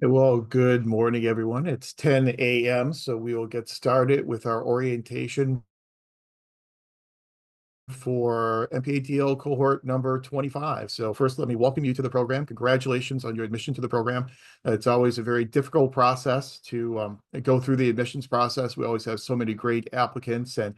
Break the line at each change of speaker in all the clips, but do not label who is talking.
Well, good morning, everyone. It's 10 a.m., so we will get started with our orientation for MPATL cohort number 25. So first, let me welcome you to the program. Congratulations on your admission to the program. It's always a very difficult process to go through the admissions process. We always have so many great applicants, and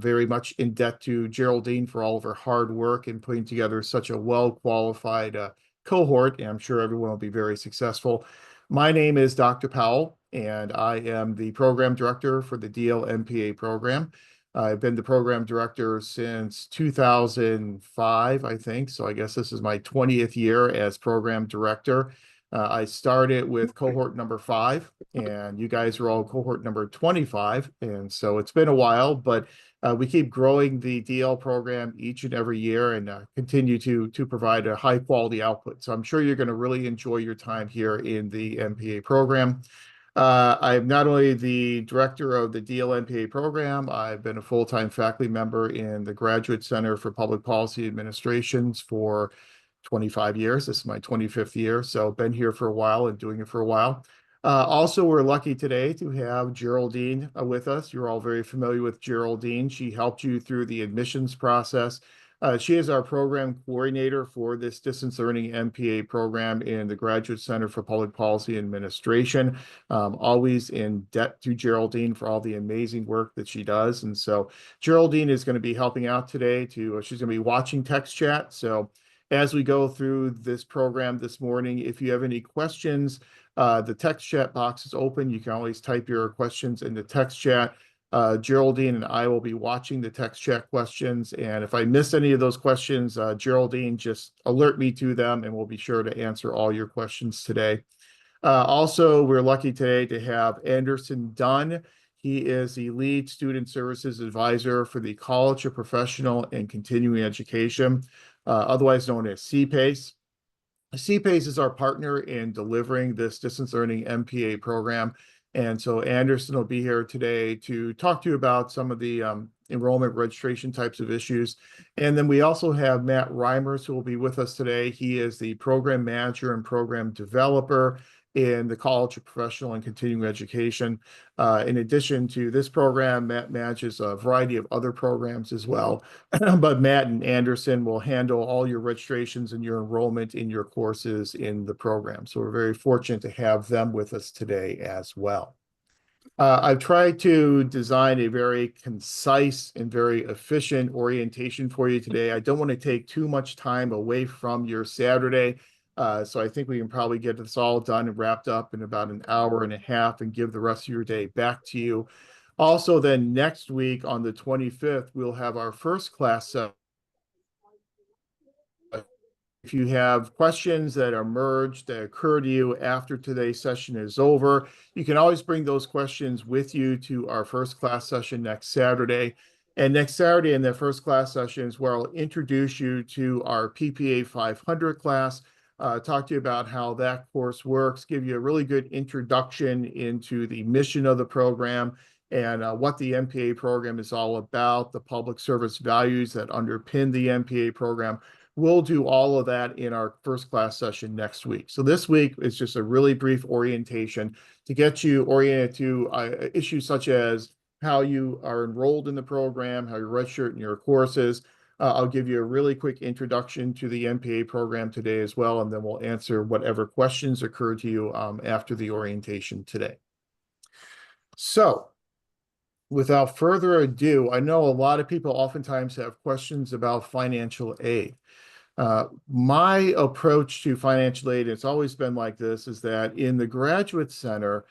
very much in debt to Geraldine for all of her hard work in putting together such a well-qualified cohort, and I'm sure everyone will be very successful. My name is Dr. Powell, and I am the program director for the DLMPA program. I've been the program director since 2005, I think. So I guess this is my 20th year as program director. I started with cohort number 5, and you guys are all cohort number 25. And so it's been a while, but we keep growing the DL program each and every year and continue to provide a high quality output. So I'm sure you're going to really enjoy your time here in the MPA program. I'm not only the director of the DLMPA program, I've been a full-time faculty member in the Graduate Center for Public Policy Administrations for 25 years. This is my 25th year, so been here for a while and doing it for a while. Also, we're lucky today to have Geraldine with us. You're all very familiar with Geraldine. She helped you through the admissions process. She is our program coordinator for this distance learning MPA program in the Graduate Center for Public Policy Administration. Always in debt to Geraldine for all the amazing work that she does. And so Geraldine is going to be helping out today she's going to be watching text chat. So as we go through this program this morning, if you have any questions, the text chat box is open. You can always type your questions in the text chat. Geraldine and I will be watching the text chat questions. And if I miss any of those questions, Geraldine, just alert me to them and we'll be sure to answer all your questions today. Also, we're lucky today to have Anderson Dunn. He is the lead student services advisor for the College of Professional and Continuing Education, otherwise known as CPACE. CPACE is our partner in delivering this distance learning MPA program. And so Anderson will be here today to talk to you about some of the enrollment registration types of issues. And then we also have Matt Reimers, who will be with us today. He is the program manager and program developer in the College of Professional and Continuing Education. In addition to this program, Matt manages a variety of other programs as well. But Matt and Anderson will handle all your registrations and your enrollment in your courses in the program. So we're very fortunate to have them with us today as well. I've tried to design a very concise and very efficient orientation for you today. I don't want to take too much time away from your Saturday. So I think we can probably get this all done and wrapped up in about an hour and a half and give the rest of your day back to you. Also, then next week on the 25th, we'll have our first class session. If you have questions that are merged that occur to you after today's session is over, you can always bring those questions with you to our first class session next Saturday. And next Saturday in that first class session is where I'll introduce you to our PPA 500 class, talk to you about how that course works, give you a really good introduction into the mission of the program and what the MPA program is all about, the public service values that underpin the MPA program. We'll do all of that in our first class session next week. So this week is just a really brief orientation to get you oriented to issues such as how you are enrolled in the program, how you register in your courses. I'll give you a really quick introduction to the MPA program today as well, and then we'll answer whatever questions occur to you after the orientation today. So without further ado, I know a lot of people oftentimes have questions about financial aid. My approach to financial aid, it's always been like this, is that in the Graduate Center,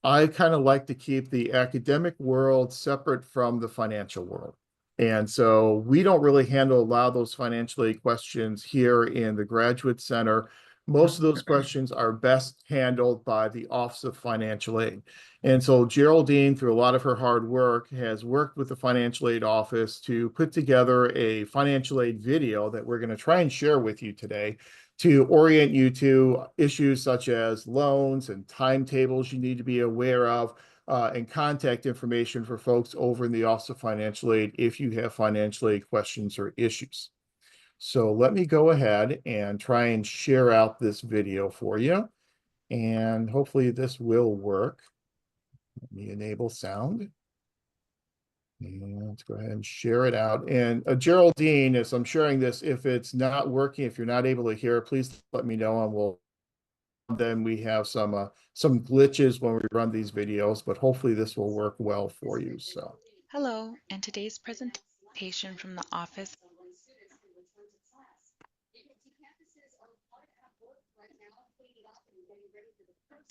I kind of like to keep the academic world separate from the financial world. And so we don't really handle a lot of those financial aid questions here in the Graduate Center. Most of those questions are best handled by the Office of Financial Aid. And so Geraldine, through a lot of her hard work, has worked with the Financial Aid Office to put together a financial aid video that we're going to try and share with you today to orient you to issues such as loans and timetables you need to be aware of, and contact information for folks over in the Office of Financial Aid if you have financial aid questions or issues. So let me go ahead and try and share out this video for you. And hopefully this will work. Let me enable sound. And let's go ahead and share it out. And Geraldine, as I'm sharing this, if it's not working, if you're not able to hear, please let me know, and then we have some glitches when we run these videos, but hopefully this will work well for you. So
Hello, in today's presentation from the Office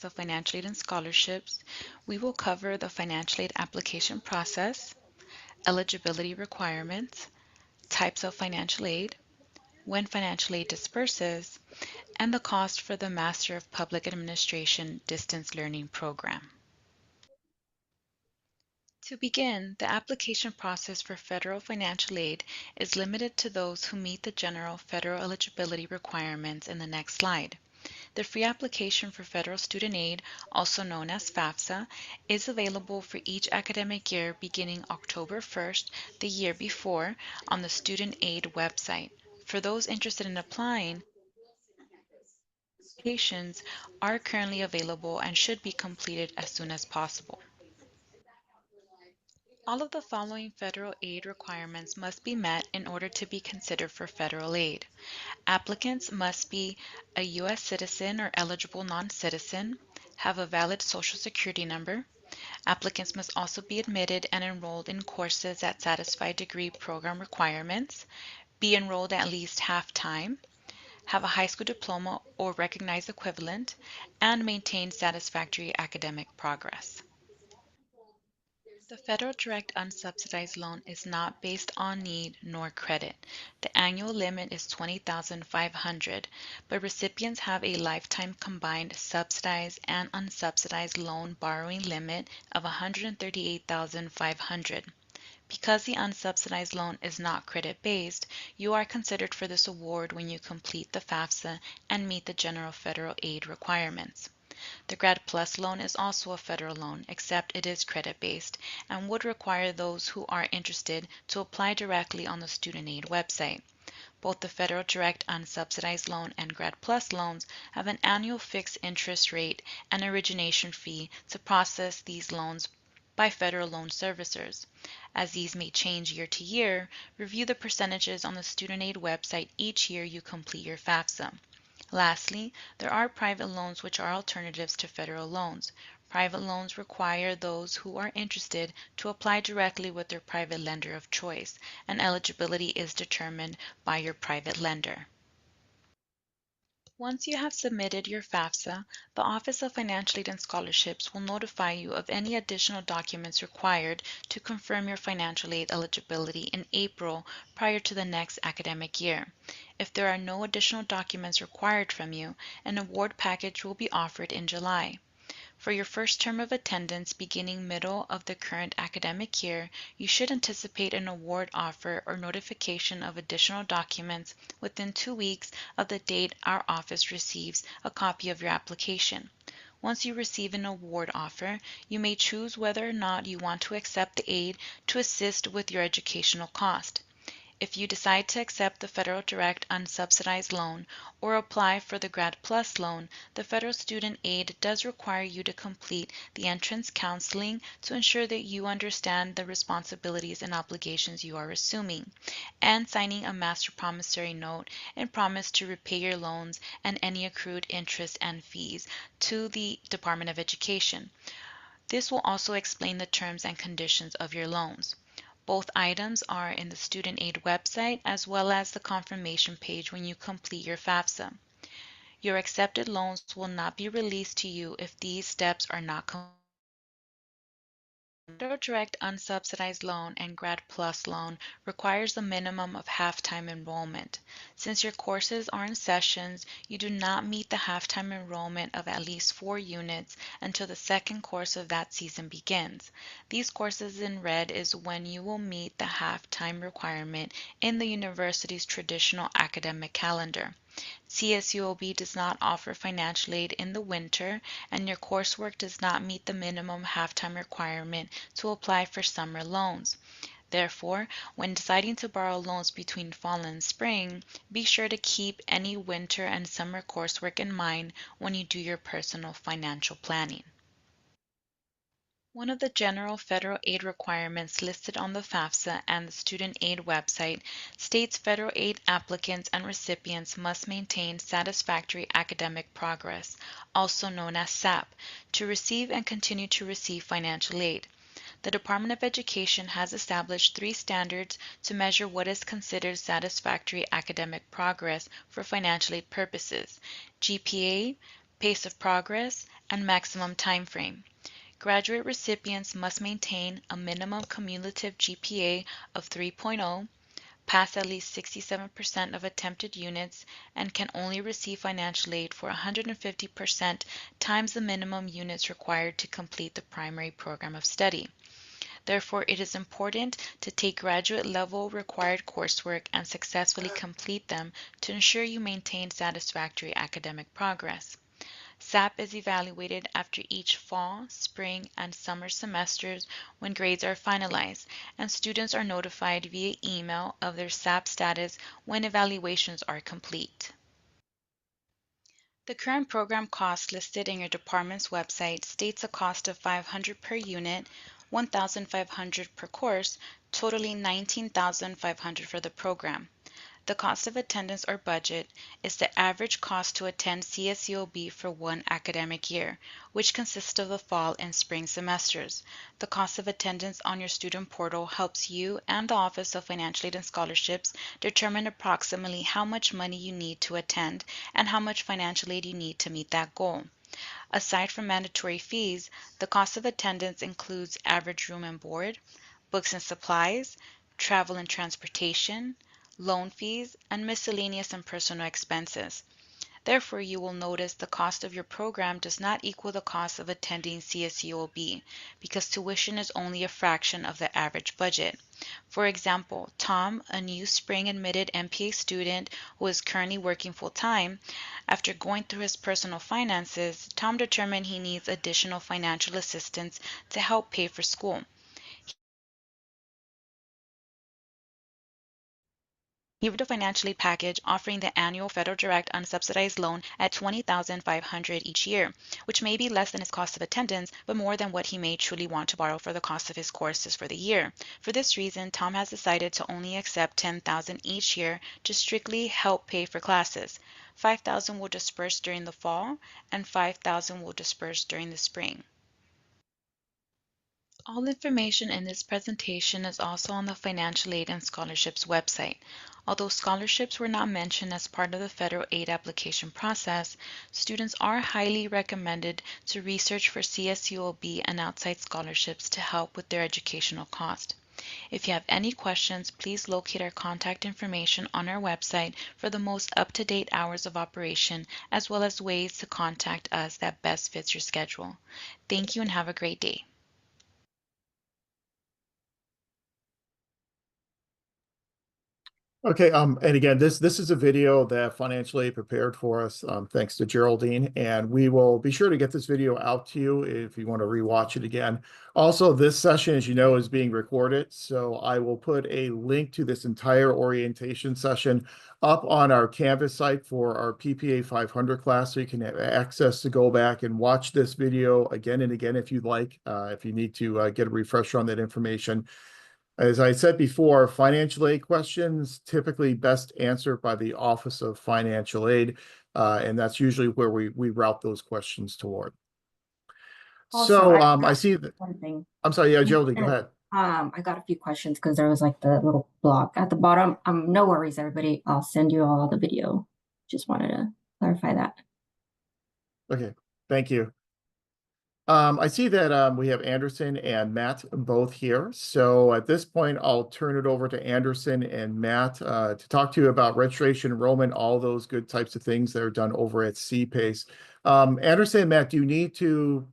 of Financial Aid and Scholarships, we will cover the financial aid application process, eligibility requirements, types of financial aid, when financial aid disperses, and the cost for the Master of Public Administration Distance Learning Program. To begin, the application process for federal financial aid is limited to those who meet the general federal eligibility requirements in the next slide. The free application for federal student aid, also known as FAFSA, is available for each academic year beginning October 1st, the year before, on the student aid website. For those interested in applying, applications are currently available and should be completed as soon as possible. All of the following federal aid requirements must be met in order to be considered for federal aid. Applicants must be a U.S. citizen or eligible non-citizen, have a valid Social Security number. Applicants must also be admitted and enrolled in courses that satisfy degree program requirements, be enrolled at least half-time, have a high school diploma or recognized equivalent, and maintain satisfactory academic progress. The federal direct unsubsidized loan is not based on need nor credit. The annual limit is $20,500, but recipients have a lifetime combined subsidized and unsubsidized loan borrowing limit of $138,500. Because the unsubsidized loan is not credit-based, you are considered for this award when you complete the FAFSA and meet the general federal aid requirements. The Grad Plus loan is also a federal loan, except it is credit-based and would require those who are interested to apply directly on the student aid website. Both the federal direct unsubsidized loan and Grad Plus loans have an annual fixed interest rate and origination fee to process these loans by federal loan servicers. As these may change year to year, review the percentages on the student aid website each year you complete your FAFSA. Lastly, there are private loans which are alternatives to federal loans. Private loans require those who are interested to apply directly with their private lender of choice, and eligibility is determined by your private lender. Once you have submitted your FAFSA, the Office of Financial Aid and Scholarships will notify you of any additional documents required to confirm your financial aid eligibility in April prior to the next academic year. If there are no additional documents required from you, an award package will be offered in July. For your first term of attendance beginning middle of the current academic year, you should anticipate an award offer or notification of additional documents within 2 weeks of the date our office receives a copy of your application. Once you receive an award offer, you may choose whether or not you want to accept the aid to assist with your educational cost. If you decide to accept the federal direct unsubsidized loan or apply for the Grad Plus loan, the federal student aid does require you to complete the entrance counseling to ensure that you understand the responsibilities and obligations you are assuming, and signing a master promissory note and promise to repay your loans and any accrued interest and fees to the Department of Education. This will also explain the terms and conditions of your loans. Both items are in the student aid website as well as the confirmation page when you complete your FAFSA. Your accepted loans will not be released to you if these steps are not completed. Federal Direct Unsubsidized Loan and Grad Plus Loan requires a minimum of half-time enrollment. Since your courses are in sessions, you do not meet the half-time enrollment of at least 4 units until the second course of that season begins. These courses in red is when you will meet the half-time requirement in the university's traditional academic calendar. CSUOB does not offer financial aid in the winter, and your coursework does not meet the minimum half-time requirement to apply for summer loans. Therefore, when deciding to borrow loans between fall and spring, be sure to keep any winter and summer coursework in mind when you do your personal financial planning. One of the general federal aid requirements listed on the FAFSA and the Student Aid website states federal aid applicants and recipients must maintain satisfactory academic progress, also known as SAP, to receive and continue to receive financial aid. The Department of Education has established 3 standards to measure what is considered satisfactory academic progress for financial aid purposes: GPA, pace of progress, and maximum time frame. Graduate recipients must maintain a minimum cumulative GPA of 3.0, pass at least 67% of attempted units, and can only receive financial aid for 150% times the minimum units required to complete the primary program of study. Therefore, it is important to take graduate level required coursework and successfully complete them to ensure you maintain satisfactory academic progress. SAP is evaluated after each fall, spring, and summer semesters when grades are finalized, and students are notified via email of their SAP status when evaluations are complete. The current program cost listed in your department's website states a cost of $500 per unit, $1,500 per course, totaling $19,500 for the program. The cost of attendance or budget is the average cost to attend CSULB for one academic year, which consists of the fall and spring semesters. The cost of attendance on your student portal helps you and the Office of Financial Aid and Scholarships determine approximately how much money you need to attend and how much financial aid you need to meet that goal. Aside from mandatory fees, the cost of attendance includes average room and board, books and supplies, travel and transportation, loan fees, and miscellaneous and personal expenses. Therefore, you will notice the cost of your program does not equal the cost of attending CSULB because tuition is only a fraction of the average budget. For example, Tom, a new spring admitted MPA student who is currently working full-time, after going through his personal finances, Tom determined he needs additional financial assistance to help pay for school. He received a financial aid package offering the annual federal direct unsubsidized loan at $20,500 each year, which may be less than his cost of attendance, but more than what he may truly want to borrow for the cost of his courses for the year. For this reason, Tom has decided to only accept $10,000 each year to strictly help pay for classes. $5,000 will disperse during the fall, and $5,000 will disperse during the spring. All information in this presentation is also on the Financial Aid and Scholarships website. Although scholarships were not mentioned as part of the federal aid application process, students are highly recommended to research for CSULB and outside scholarships to help with their educational cost. If you have any questions, please locate our contact information on our website for the most up-to-date hours of operation, as well as ways to contact us that best fits your schedule. Thank you and have a great day.
Okay, and again, this is a video that Financial Aid prepared for us, thanks to Geraldine, and we will be sure to get this video out to you if you want to rewatch it again. Also, this session, as you know, is being recorded, so I will put a link to this entire orientation session up on our Canvas site for our PPA 500 class, so you can have access to go back and watch this video again and again if you'd like, if you need to get a refresher on that information. As I said before, financial aid questions typically best answered by the Office of Financial Aid, and that's usually where we route those questions toward.
Also,
So
I
I
got
see that.
one thing.
I'm sorry, yeah,
You
Geraldine, go
said,
ahead.
I got a few questions because there was like the little block at the bottom. No worries, everybody. I'll send you all the video. Just wanted to clarify that.
Okay, thank you. I see that we have Anderson and Matt both here. So at this point, I'll turn it over to Anderson and Matt to talk to you about registration, enrollment, all those good types of things that are done over at CPACE. Anderson and Matt, do you need to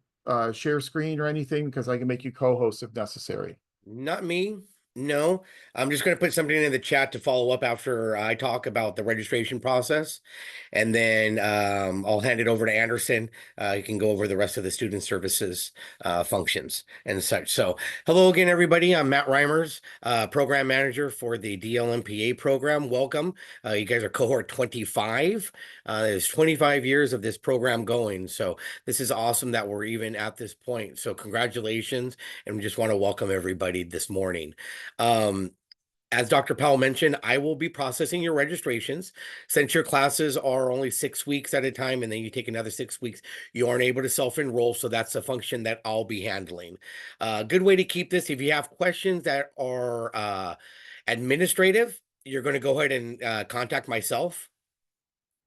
share screen or anything? Because I can make you co-hosts if necessary.
Not me. No, I'm just going to put something in the chat to follow up after I talk about the registration process. And then I'll hand it over to Anderson. He can go over the rest of the student services functions and such. So hello again, everybody. I'm Matt Reimers, program manager for the DLMPA program. Welcome. You guys are cohort 25. There's 25 years of this program going. So this is awesome that we're even at this point. So congratulations. And we just want to welcome everybody this morning. As Dr. Powell mentioned, I will be processing your registrations. Since your classes are only 6 weeks at a time, and then you take another 6 weeks, you aren't able to self-enroll, so that's a function that I'll be handling. Good way to keep this, if you have questions that are administrative, you're going to go ahead and contact myself.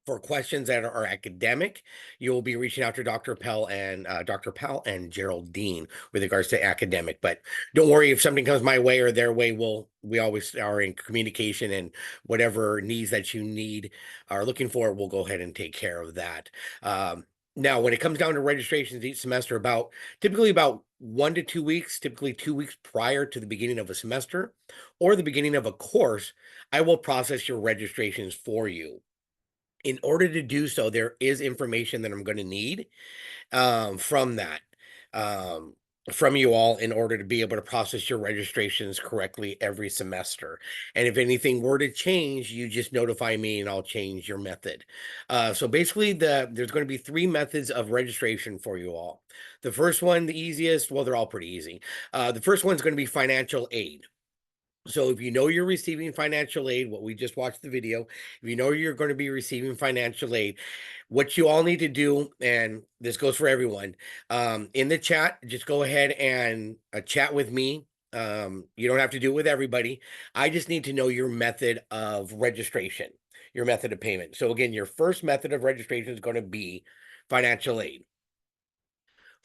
For questions that are academic, you'll be reaching out to Dr. Pell and Geraldine with regards to academic. But don't worry, if something comes my way or their way, we always are in communication, and whatever needs that you need are looking for, we'll go ahead and take care of that. Now, when it comes down to registrations each semester, typically about 1 to 2 weeks, typically 2 weeks prior to the beginning of a semester or the beginning of a course, I will process your registrations for you. In order to do so, there is information that I'm going to need from that, um, from you all, in order to be able to process your registrations correctly every semester. And if anything were to change, you just notify me and I'll change your method. So basically, there's going to be 3 methods of registration for you all. The first one, the easiest, well, they're all pretty easy. The first one's going to be financial aid. So if you know you're receiving financial aid, what we just watched the video, if you know you're going to be receiving financial aid, what you all need to do, and this goes for everyone, in the chat, just go ahead and chat with me. You don't have to do it with everybody. I just need to know your method of registration, your method of payment. So again, your first method of registration is going to be financial aid.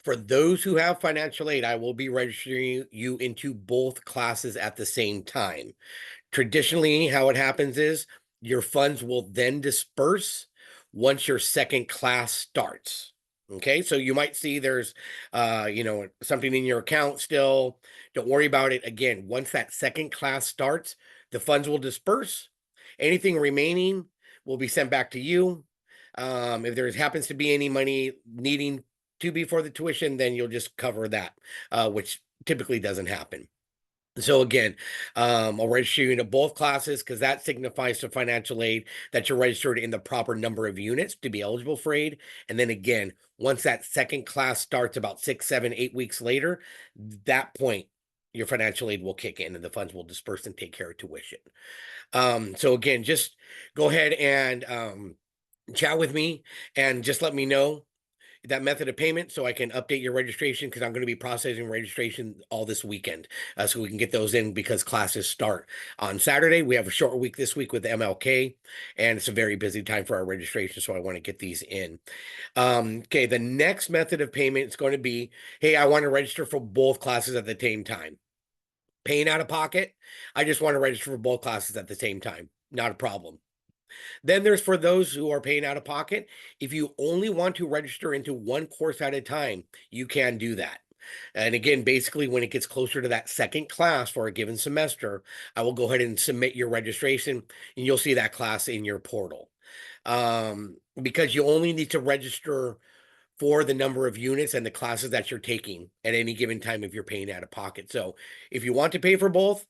For those who have financial aid, I will be registering you into both classes at the same time. Traditionally, how it happens is your funds will then disperse once your second class starts. Okay, so you might see there's something in your account still. Don't worry about it. Again, once that second class starts, the funds will disperse. Anything remaining will be sent back to you. If there happens to be any money needing to be for the tuition, then you'll just cover that, which typically doesn't happen. So again, I'll register you into both classes because that signifies to financial aid that you're registered in the proper number of units to be eligible for aid. And then again, once that second class starts about 6, 7, 8 weeks later, that point, your financial aid will kick in and the funds will disperse and take care of tuition. So again, just go ahead and chat with me and just let me know that method of payment so I can update your registration, because I'm going to be processing registration all this weekend, so we can get those in because classes start on Saturday. We have a short week this week with MLK, and it's a very busy time for our registration, so I want to get these in. Okay, the next method of payment is going to be, hey, I want to register for both classes at the same time. Paying out of pocket, I just want to register for both classes at the same time. Not a problem. Then there's for those who are paying out of pocket. If you only want to register into one course at a time, you can do that. And again, basically, when it gets closer to that second class for a given semester, I will go ahead and submit your registration, and you'll see that class in your portal. Because you only need to register for the number of units and the classes that you're taking at any given time if you're paying out of pocket. So if you want to pay for both,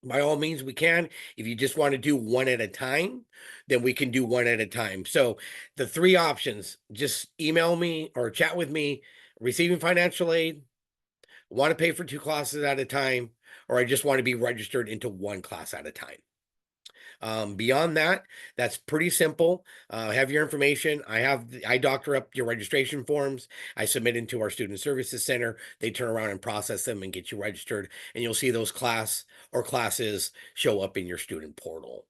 by all means, we can. If you just want to do one at a time, then we can do one at a time. So the 3 options, just email me or chat with me, receiving financial aid, want to pay for 2 classes at a time, or I just want to be registered into 1 class at a time. Beyond that, that's pretty simple. I have your information. I doctor up your registration forms. I submit into our student services center. They turn around and process them and get you registered. And you'll see those classes show up in your student portal.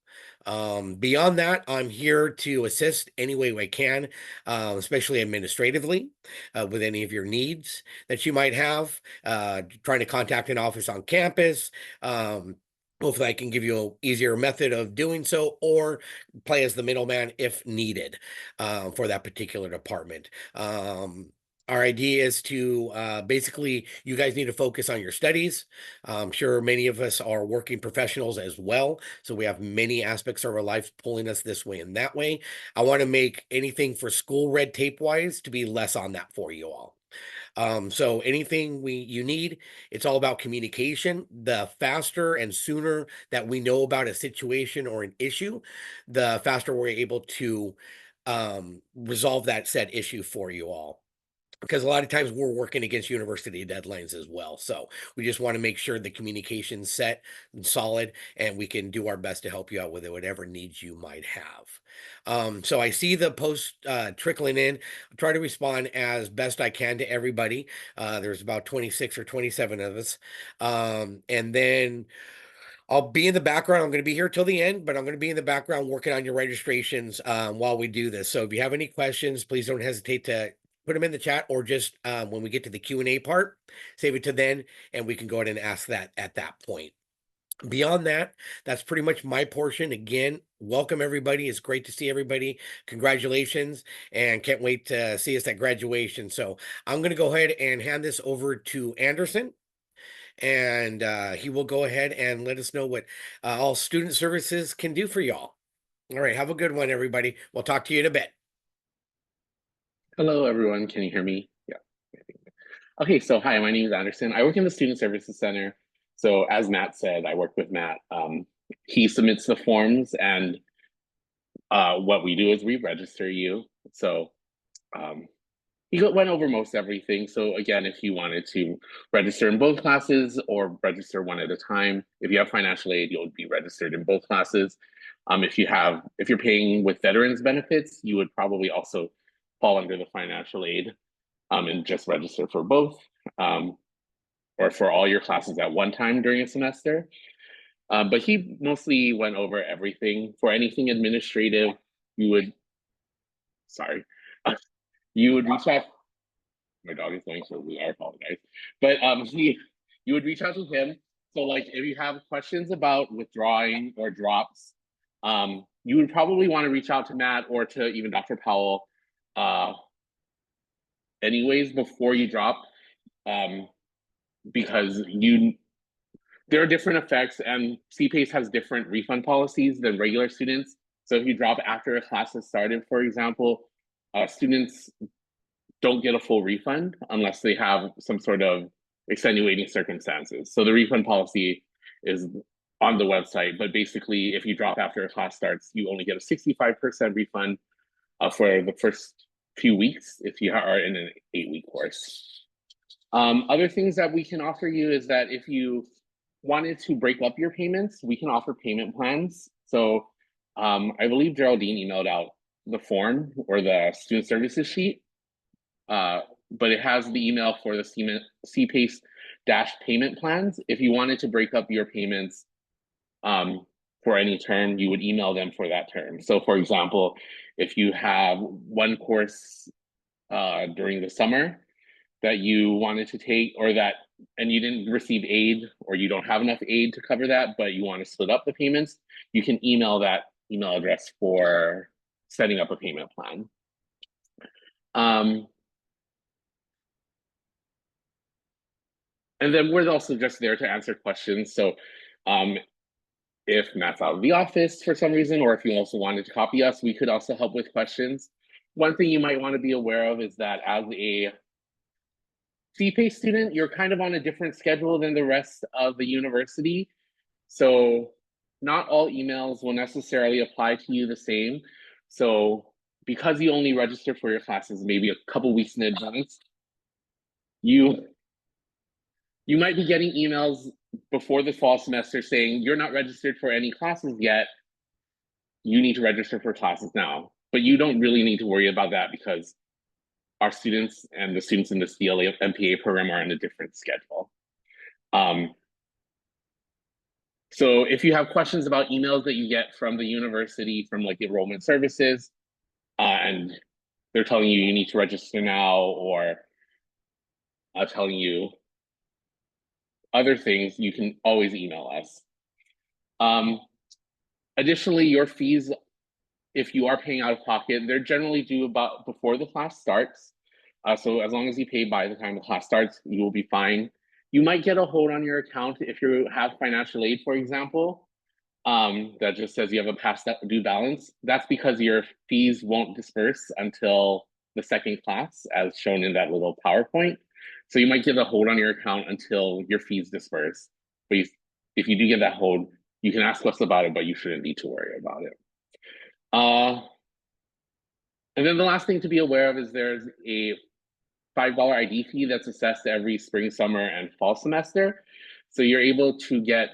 Beyond that, I'm here to assist any way I can, especially administratively, with any of your needs that you might have, trying to contact an office on campus. Hopefully I can give you an easier method of doing so, or play as the middleman if needed, for that particular department. Our idea is to basically, you guys need to focus on your studies. I'm sure many of us are working professionals as well. So we have many aspects of our life pulling us this way and that way. I want to make anything for school red tape wise to be less on that for you all. So anything you need, it's all about communication. The faster and sooner that we know about a situation or an issue, the faster we're able to resolve that said issue for you all. Because a lot of times we're working against university deadlines as well. So we just want to make sure the communication's set and solid, and we can do our best to help you out with whatever needs you might have. So I see the post trickling in. I'll try to respond as best I can to everybody. There's about 26 or 27 of us. And then I'll be in the background. I'm going to be here till the end, but I'm going to be in the background working on your registrations while we do this. So if you have any questions, please don't hesitate to put them in the chat, or just when we get to the Q&A part, save it to then, and we can go ahead and ask that at that point. Beyond that, that's pretty much my portion. Again, welcome everybody. It's great to see everybody. Congratulations, and can't wait to see us at graduation. So I'm going to go ahead and hand this over to Anderson, and he will go ahead and let us know what all student services can do for y'all. All right, have a good one, everybody. We'll talk to you in a bit.
Hello, everyone. Can you hear me? Yeah. Okay, so hi, my name is Anderson. I work in the Student Services Center. So as Matt said, I work with Matt. He submits the forms, and what we do is we register you. So he went over most everything. So again, if you wanted to register in both classes or register one at a time, if you have financial aid, you'll be registered in both classes. If you're paying with veterans benefits, you would probably also fall under the financial aid and just register for both, or for all your classes at one time during a semester. But he mostly went over everything. For anything administrative, you would reach out. My dog is going crazy. I apologize. But you would reach out to him. So like if you have questions about withdrawing or drops, you would probably want to reach out to Matt or to even Dr. Powell anyways before you drop, because there are different effects, and CPACE has different refund policies than regular students. So if you drop after a class has started, for example, students don't get a full refund unless they have some sort of extenuating circumstances. So the refund policy is on the website, but basically if you drop after a class starts, you only get a 65% refund for the first few weeks if you are in an 8-week course. Other things that we can offer you is that if you wanted to break up your payments, we can offer payment plans. So I believe Geraldine emailed out the form or the student services sheet, but it has the email for the CPACE-payment plans. If you wanted to break up your payments for any term, you would email them for that term. So for example, if you have one course during the summer that you wanted to take, and you didn't receive aid, or you don't have enough aid to cover that, but you want to split up the payments, you can email that email address for setting up a payment plan. And then we're also just there to answer questions. So if Matt's out of the office for some reason, or if you also wanted to copy us, we could also help with questions. One thing you might want to be aware of is that as a CPACE student, you're kind of on a different schedule than the rest of the university. So not all emails will necessarily apply to you the same. So because you only register for your classes maybe a couple weeks in advance, you might be getting emails before the fall semester saying you're not registered for any classes yet. You need to register for classes now. But you don't really need to worry about that because our students and the students in this DLMPA program are on a different schedule. So if you have questions about emails that you get from the university, from like enrollment services, and they're telling you you need to register now, or telling you other things, you can always email us. Additionally, your fees, if you are paying out of pocket, they're generally due about before the class starts. So as long as you pay by the time the class starts, you will be fine. You might get a hold on your account if you have financial aid, for example, that just says you have a past due balance. That's because your fees won't disperse until the second class, as shown in that little PowerPoint. So you might get a hold on your account until your fees disperse. But if you do get that hold, you can ask us about it, but you shouldn't need to worry about it. And then the last thing to be aware of is there's a $5 ID fee that's assessed every spring, summer, and fall semester. So you're able to get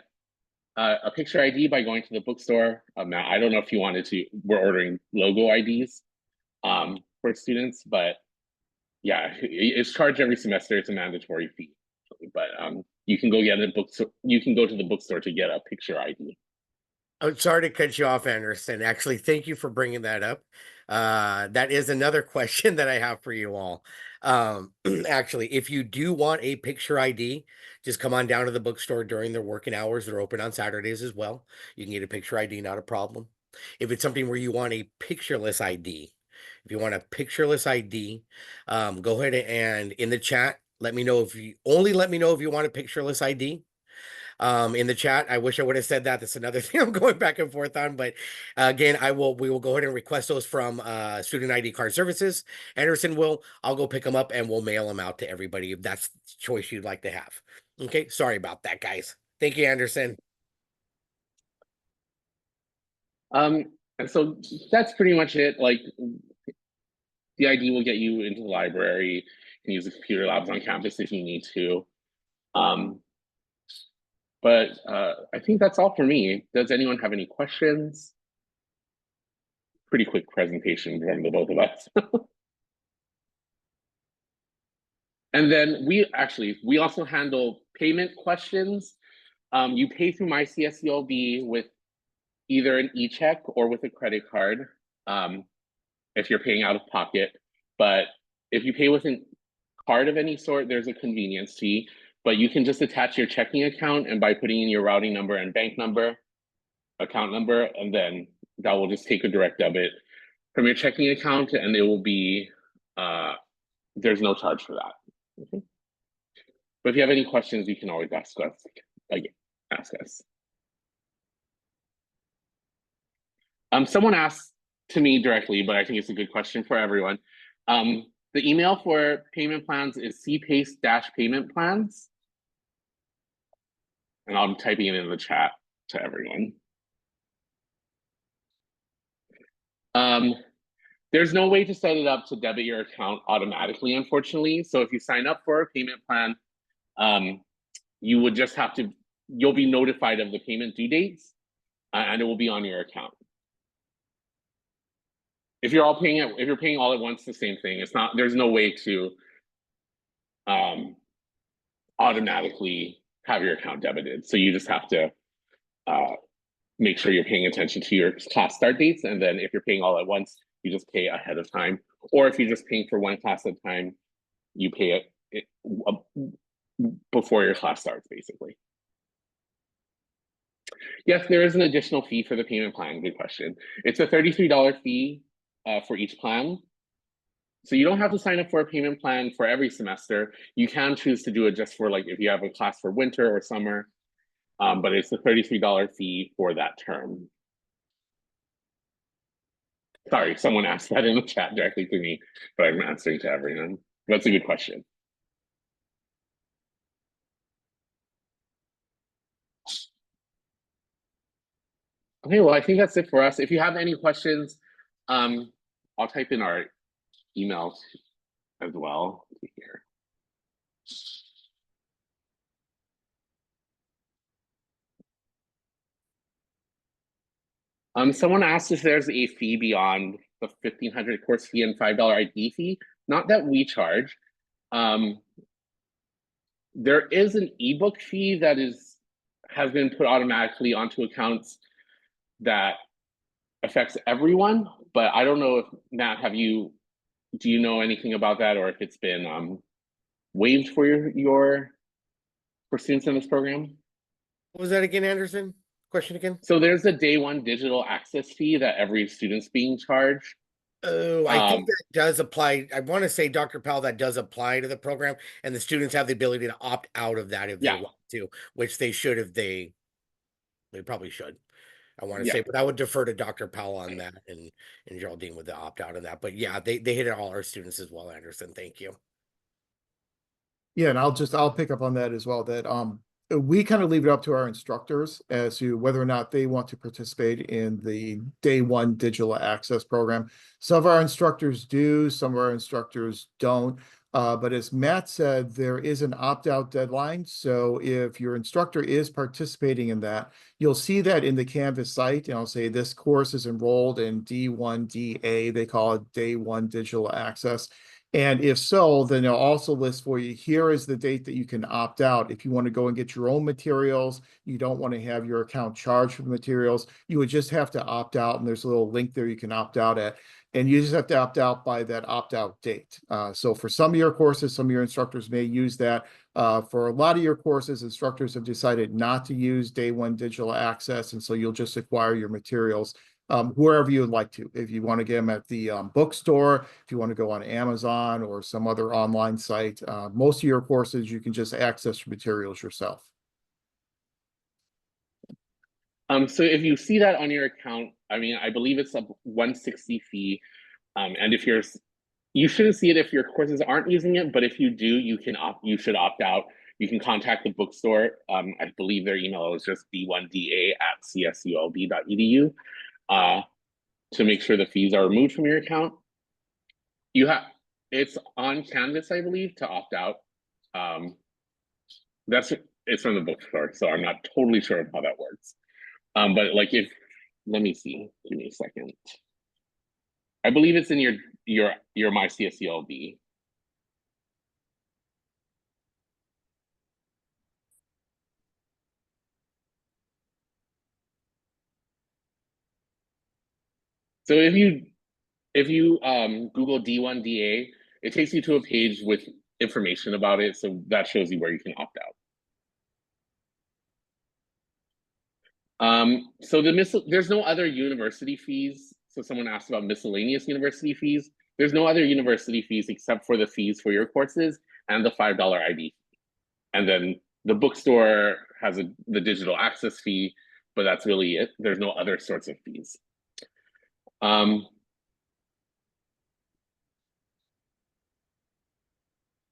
a picture ID by going to the bookstore. Now, I don't know if you wanted to, we're ordering logo IDs for students, but yeah, it's charged every semester. It's a mandatory fee, but you can go get a book. So you can go to the bookstore to get a picture ID.
I'm sorry to cut you off, Anderson. Actually, thank you for bringing that up. That is another question that I have for you all. Actually, if you do want a picture ID, just come on down to the bookstore during their working hours. They're open on Saturdays as well. You can get a picture ID, not a problem. If it's something where you want a pictureless ID, if you want a pictureless ID, go ahead and in the chat, let me know if you let me know if you want a pictureless ID. In the chat. I wish I would have said that. That's another thing I'm going back and forth on. But again, we will go ahead and request those from Student ID Card Services. Anderson will. I'll go pick them up and we'll mail them out to everybody if that's the choice you'd like to have. Okay, sorry about that, guys. Thank you, Anderson.
And so that's pretty much it. Like, the ID will get you into the library. You can use the computer labs on campus if you need to. But I think that's all for me. Does anyone have any questions? Pretty quick presentation from the both of us. And then we also handle payment questions. You pay through MyCSELB with either an e-check or with a credit card if you're paying out of pocket. But if you pay with a card of any sort, there's a convenience fee. But you can just attach your checking account, and by putting in your routing number and bank number, account number, and then that will just take a direct debit from your checking account, and it will be there's no charge for that. Okay. But if you have any questions, you can always ask us again. Ask us. Someone asked to me directly, but I think it's a good question for everyone. The email for payment plans is cpace-payment plans. And I'm typing it in the chat to everyone. There's no way to set it up to debit your account automatically, unfortunately. So if you sign up for a payment plan, you would just have to, you'll be notified of the payment due dates, and it will be on your account. If you're paying all at once, the same thing. It's not, there's no way to automatically have your account debited. So you just have to make sure you're paying attention to your class start dates. And then if you're paying all at once, you just pay ahead of time. Or if you're just paying for one class at a time, you pay it before your class starts, basically. Yes, there is an additional fee for the payment plan. Good question. It's a $33 fee for each plan. So you don't have to sign up for a payment plan for every semester. You can choose to do it just for, like, if you have a class for winter or summer, but it's a $33 fee for that term. Sorry, someone asked that in the chat directly to me, but I'm answering to everyone. That's a good question. Okay, well, I think that's it for us. If you have any questions, I'll type in our emails as well here. Someone asked if there's a fee beyond the $1,500 course fee and $5 ID fee. Not that we charge. There is an ebook fee that has been put automatically onto accounts that affects everyone, but I don't know if, Matt, do you know anything about that, or if it's been waived for for students in this program?
What was that again, Anderson? Question again?
So there's a day one digital access fee that every student's being charged.
Oh, I think
Um,
that does apply. I want to say, Dr. Powell, that does apply to the program, and the students have the ability to opt out of that if they
yeah,
want to, which they should if they probably should. I want to
yeah.
say, but I would defer to Dr. Powell on that and Geraldine with the opt out on that. But yeah, they hit it all our students as well, Anderson. Thank you.
Yeah, and I'll pick up on that as well, that we kind of leave it up to our instructors as to whether or not they want to participate in the day one digital access program. Some of our instructors do, some of our instructors don't. But as Matt said, there is an opt-out deadline. So if your instructor is participating in that, you'll see that in the Canvas site, and I'll say this course is enrolled in D1DA, they call it Day One Digital Access. And if so, then they'll also list for you, here is the date that you can opt out. If you want to go and get your own materials, you don't want to have your account charged for the materials, you would just have to opt out. And there's a little link there you can opt out at. And you just have to opt out by that opt-out date. So for some of your courses, some of your instructors may use that. For a lot of your courses, instructors have decided not to use Day One Digital Access. And so you'll just acquire your materials wherever you would like to. If you want to get them at the bookstore, if you want to go on Amazon or some other online site, most of your courses, you can just access your materials yourself.
So if you see that on your account, I mean, I believe it's a 160 fee. And if you shouldn't see it if your courses aren't using it, but if you do, you should opt out. You can contact the bookstore. I believe their email is just d1da@csulb.edu to make sure the fees are removed from your account. It's on Canvas, I believe, to opt out. It's from the bookstore, so I'm not totally sure of how that works. But like let me see, give me a second. I believe it's in your My CSULB. So if you Google D1DA, it takes you to a page with information about it. So that shows you where you can opt out. So there's no other university fees. So someone asked about miscellaneous university fees. There's no other university fees except for the fees for your courses and the $5 ID. And then the bookstore has the digital access fee, but that's really it. There's no other sorts of fees. And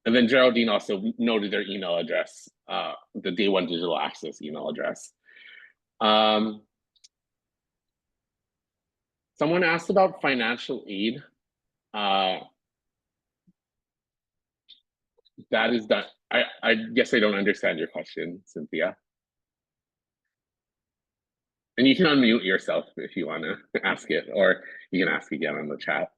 then Geraldine also noted their email address, the Day One Digital Access email address. Someone asked about financial aid. That is done. I guess I don't understand your question, Cynthia. And you can unmute yourself if you want to ask it, or you can ask again on the chat.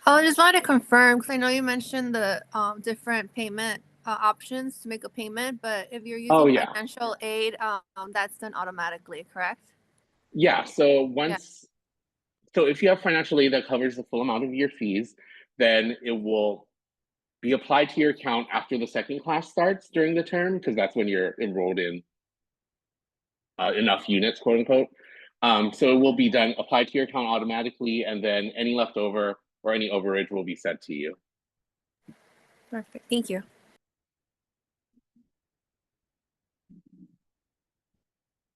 I just wanted to confirm, because I know you mentioned the different payment options to make a payment, but if you're using financial aid, that's done automatically, correct?
Yeah, so so if you have financial aid that covers the full amount of your fees, then it will be applied to your account after the second class starts during the term, because that's when you're enrolled in enough units, quote unquote. So it will be applied to your account automatically, and then any leftover or any overage will be sent to you.
Perfect. Thank you.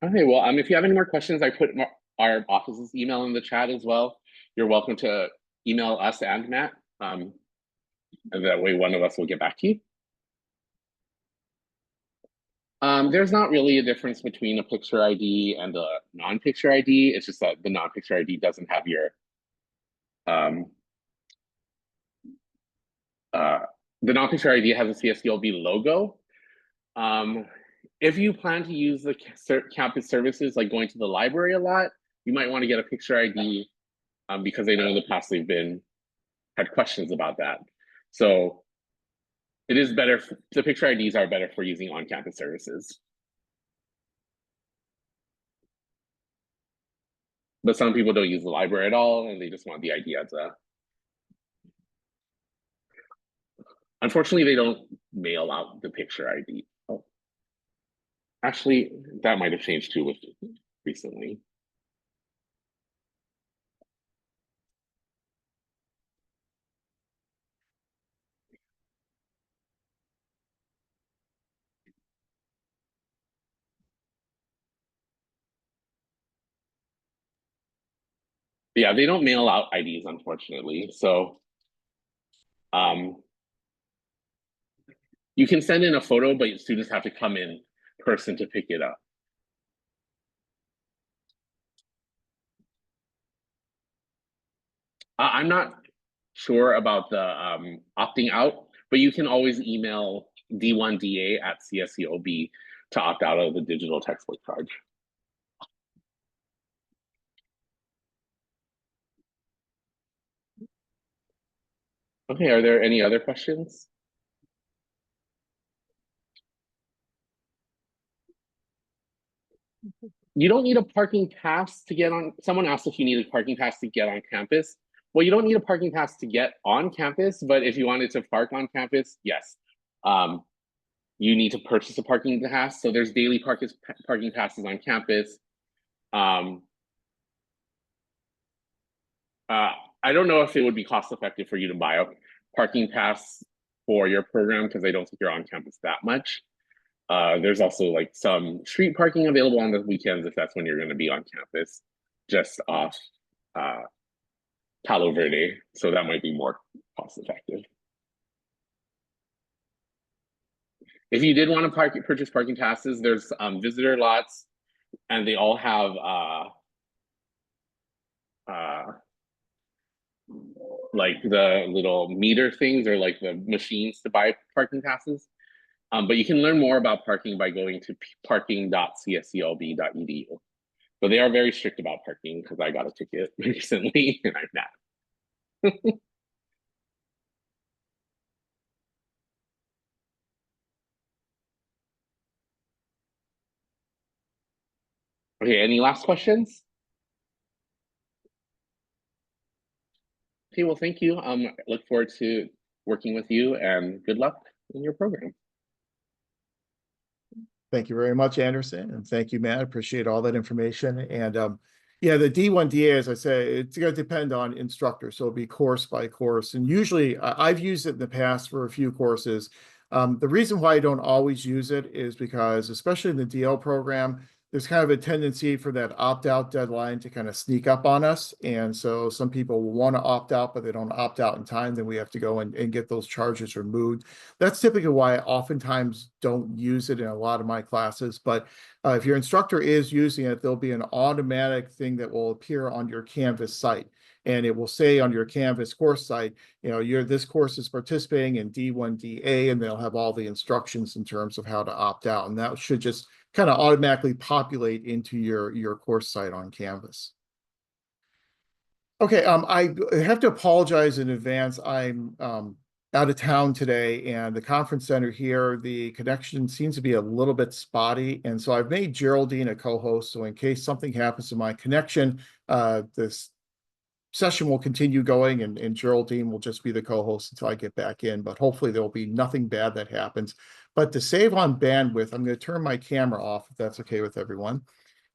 Okay, well, if you have any more questions, I put our office's email in the chat as well. You're welcome to email us and Matt, and that way one of us will get back to you. There's not really a difference between a picture ID and a non-picture ID. It's just that the non-picture ID doesn't have your the non-picture ID has a CSULB logo. If you plan to use the campus services, like going to the library a lot, you might want to get a picture ID because I know in the past they've had questions about that. So it is better, the picture IDs are better for using on-campus services. But some people don't use the library at all, and they just want the ID as a... Unfortunately, they don't mail out the picture ID. Oh. Actually, that might have changed too recently. yeah, they don't mail out IDs, unfortunately. So you can send in a photo, but students have to come in person to pick it up. I'm not sure about the opting out, but you can always email d1da@cscob to opt out of the digital textbook charge. Okay, are there any other questions? You don't need a parking pass to get on. Someone asked if you need a parking pass to get on campus. Well, you don't need a parking pass to get on campus, but if you wanted to park on campus, yes. You need to purchase a parking pass. So there's daily parking passes on campus. I don't know if it would be cost effective for you to buy a parking pass for your program because I don't think you're on campus that much. There's also like some street parking available on the weekends if that's when you're going to be on campus, just off Palo Verde. So that might be more cost effective. If you did want to purchase parking passes, there's visitor lots, and they all have like the little meter things or like the machines to buy parking passes. But you can learn more about parking by going to parking.csclb.edu. But they are very strict about parking because I got a ticket recently and I'm mad. Okay, any last questions? Okay, well, thank you. Look forward to working with you and good luck in your program.
Thank you very much, Anderson, and thank you, Matt. I appreciate all that information. And yeah, the D1DA, as I say, it's going to depend on instructor, so it'll be course by course. And usually, I've used it in the past for a few courses. The reason why I don't always use it is because, especially in the DL program, there's kind of a tendency for that opt-out deadline to kind of sneak up on us. And so some people will want to opt out, but they don't opt out in time. Then we have to go and get those charges removed. That's typically why I oftentimes don't use it in a lot of my classes. But if your instructor is using it, there'll be an automatic thing that will appear on your Canvas site. And it will say on your Canvas course site, you know, this course is participating in D1DA, and they'll have all the instructions in terms of how to opt out. And that should just kind of automatically populate into your course site on Canvas. Okay, I have to apologize in advance. I'm out of town today, and the conference center here, the connection seems to be a little bit spotty. And so I've made Geraldine a co-host. So in case something happens to my connection, this session will continue going, and Geraldine will just be the co-host until I get back in. But hopefully there will be nothing bad that happens. But to save on bandwidth, I'm going to turn my camera off if that's okay with everyone.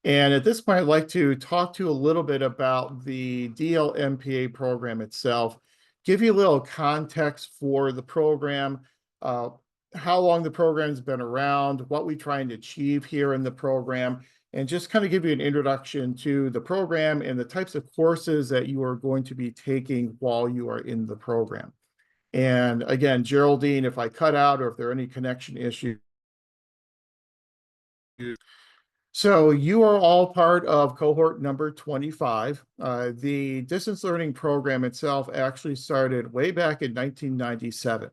And at this point, I'd like to talk to you a little bit about the DLMPA program itself, give you a little context for the program, how long the program's been around, what we're trying to achieve here in the program, and just kind of give you an introduction to the program and the types of courses that you are going to be taking while you are in the program. And again, Geraldine, if I cut out or if there are any connection issues. So you are all part of cohort number 25. The distance learning program itself actually started way back in 1997.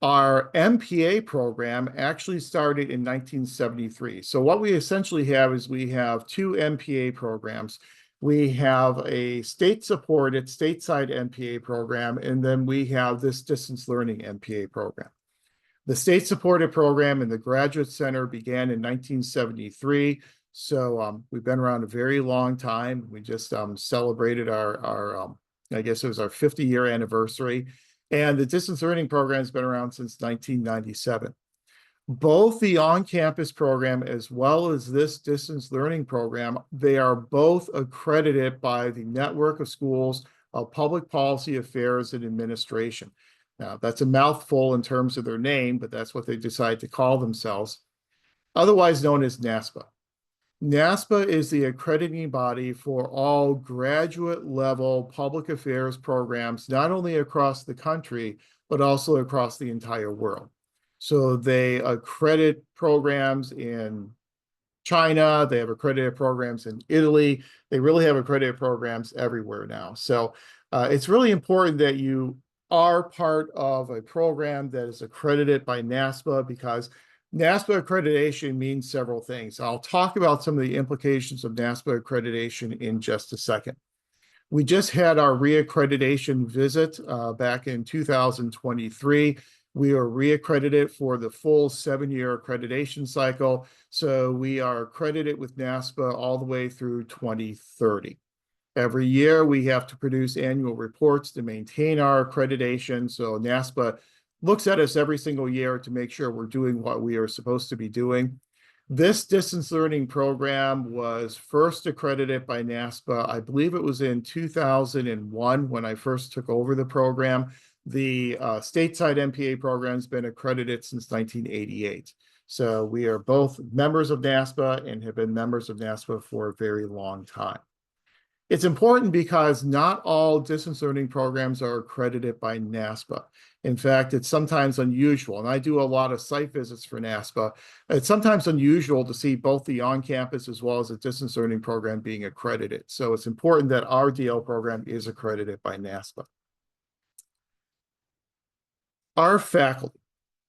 Our MPA program actually started in 1973. So what we essentially have is we have two MPA programs. We have a state-supported, stateside MPA program, and then we have this distance learning MPA program. The state-supported program in the Graduate Center began in 1973. So we've been around a very long time. We just celebrated our I guess it was our 50-year anniversary. And the distance learning program has been around since 1997. Both the on-campus program as well as this distance learning program, they are both accredited by the Network of Schools of Public Policy Affairs and Administration. Now, that's a mouthful in terms of their name, but that's what they decide to call themselves, otherwise known as NASPA. NASPA is the accrediting body for all graduate level public affairs programs, not only across the country, but also across the entire world. So they accredit programs in China, they have accredited programs in Italy, they really have accredited programs everywhere now. So it's really important that you are part of a program that is accredited by NASPA, because NASPA accreditation means several things. I'll talk about some of the implications of NASPA accreditation in just a second. We just had our reaccreditation visit back in 2023. We are reaccredited for the full 7-year accreditation cycle. So we are accredited with NASPA all the way through 2030. Every year we have to produce annual reports to maintain our accreditation. So NASPA looks at us every single year to make sure we're doing what we are supposed to be doing. This distance learning program was first accredited by NASPA. I believe it was in 2001 when I first took over the program. The stateside MPA program has been accredited since 1988. So we are both members of NASPA and have been members of NASPA for a very long time. It's important because not all distance learning programs are accredited by NASPA. In fact, it's sometimes unusual, and I do a lot of site visits for NASPA. It's sometimes unusual to see both the on-campus as well as the distance learning program being accredited. So it's important that our DL program is accredited by NASPA. Our faculty.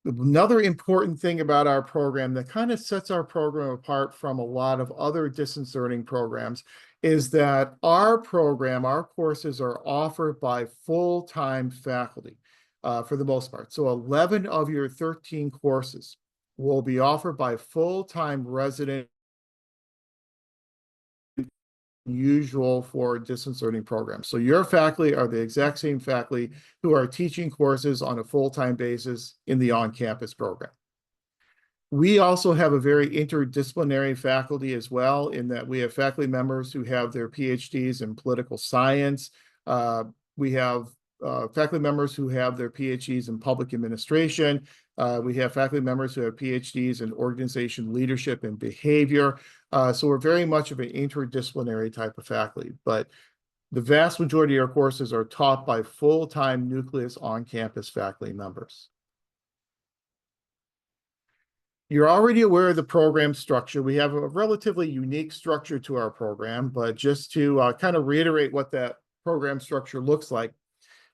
Another important thing about our program that kind of sets our program apart from a lot of other distance learning programs is that our program, our courses are offered by full-time faculty for the most part. So 11 of your 13 courses will be offered by full-time resident, usual for distance learning programs. So your faculty are the exact same faculty who are teaching courses on a full-time basis in the on-campus program. We also have a very interdisciplinary faculty as well, in that we have faculty members who have their PhDs in political science. We have faculty members who have their PhDs in public administration. We have faculty members who have PhDs in organization leadership and behavior. So we're very much of an interdisciplinary type of faculty, but the vast majority of our courses are taught by full-time nucleus on-campus faculty members. You're already aware of the program structure. We have a relatively unique structure to our program, but just to kind of reiterate what that program structure looks like,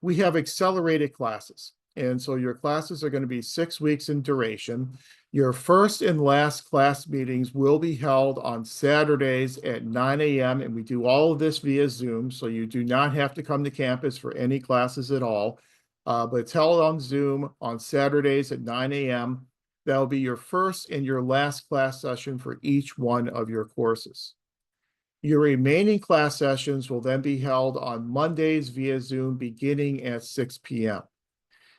we have accelerated classes. And so your classes are going to be 6 weeks in duration. Your first and last class meetings will be held on Saturdays at 9 a.m. And we do all of this via Zoom. So you do not have to come to campus for any classes at all. But it's held on Zoom on Saturdays at 9 a.m. That'll be your first and your last class session for each one of your courses. Your remaining class sessions will then be held on Mondays via Zoom beginning at 6 p.m.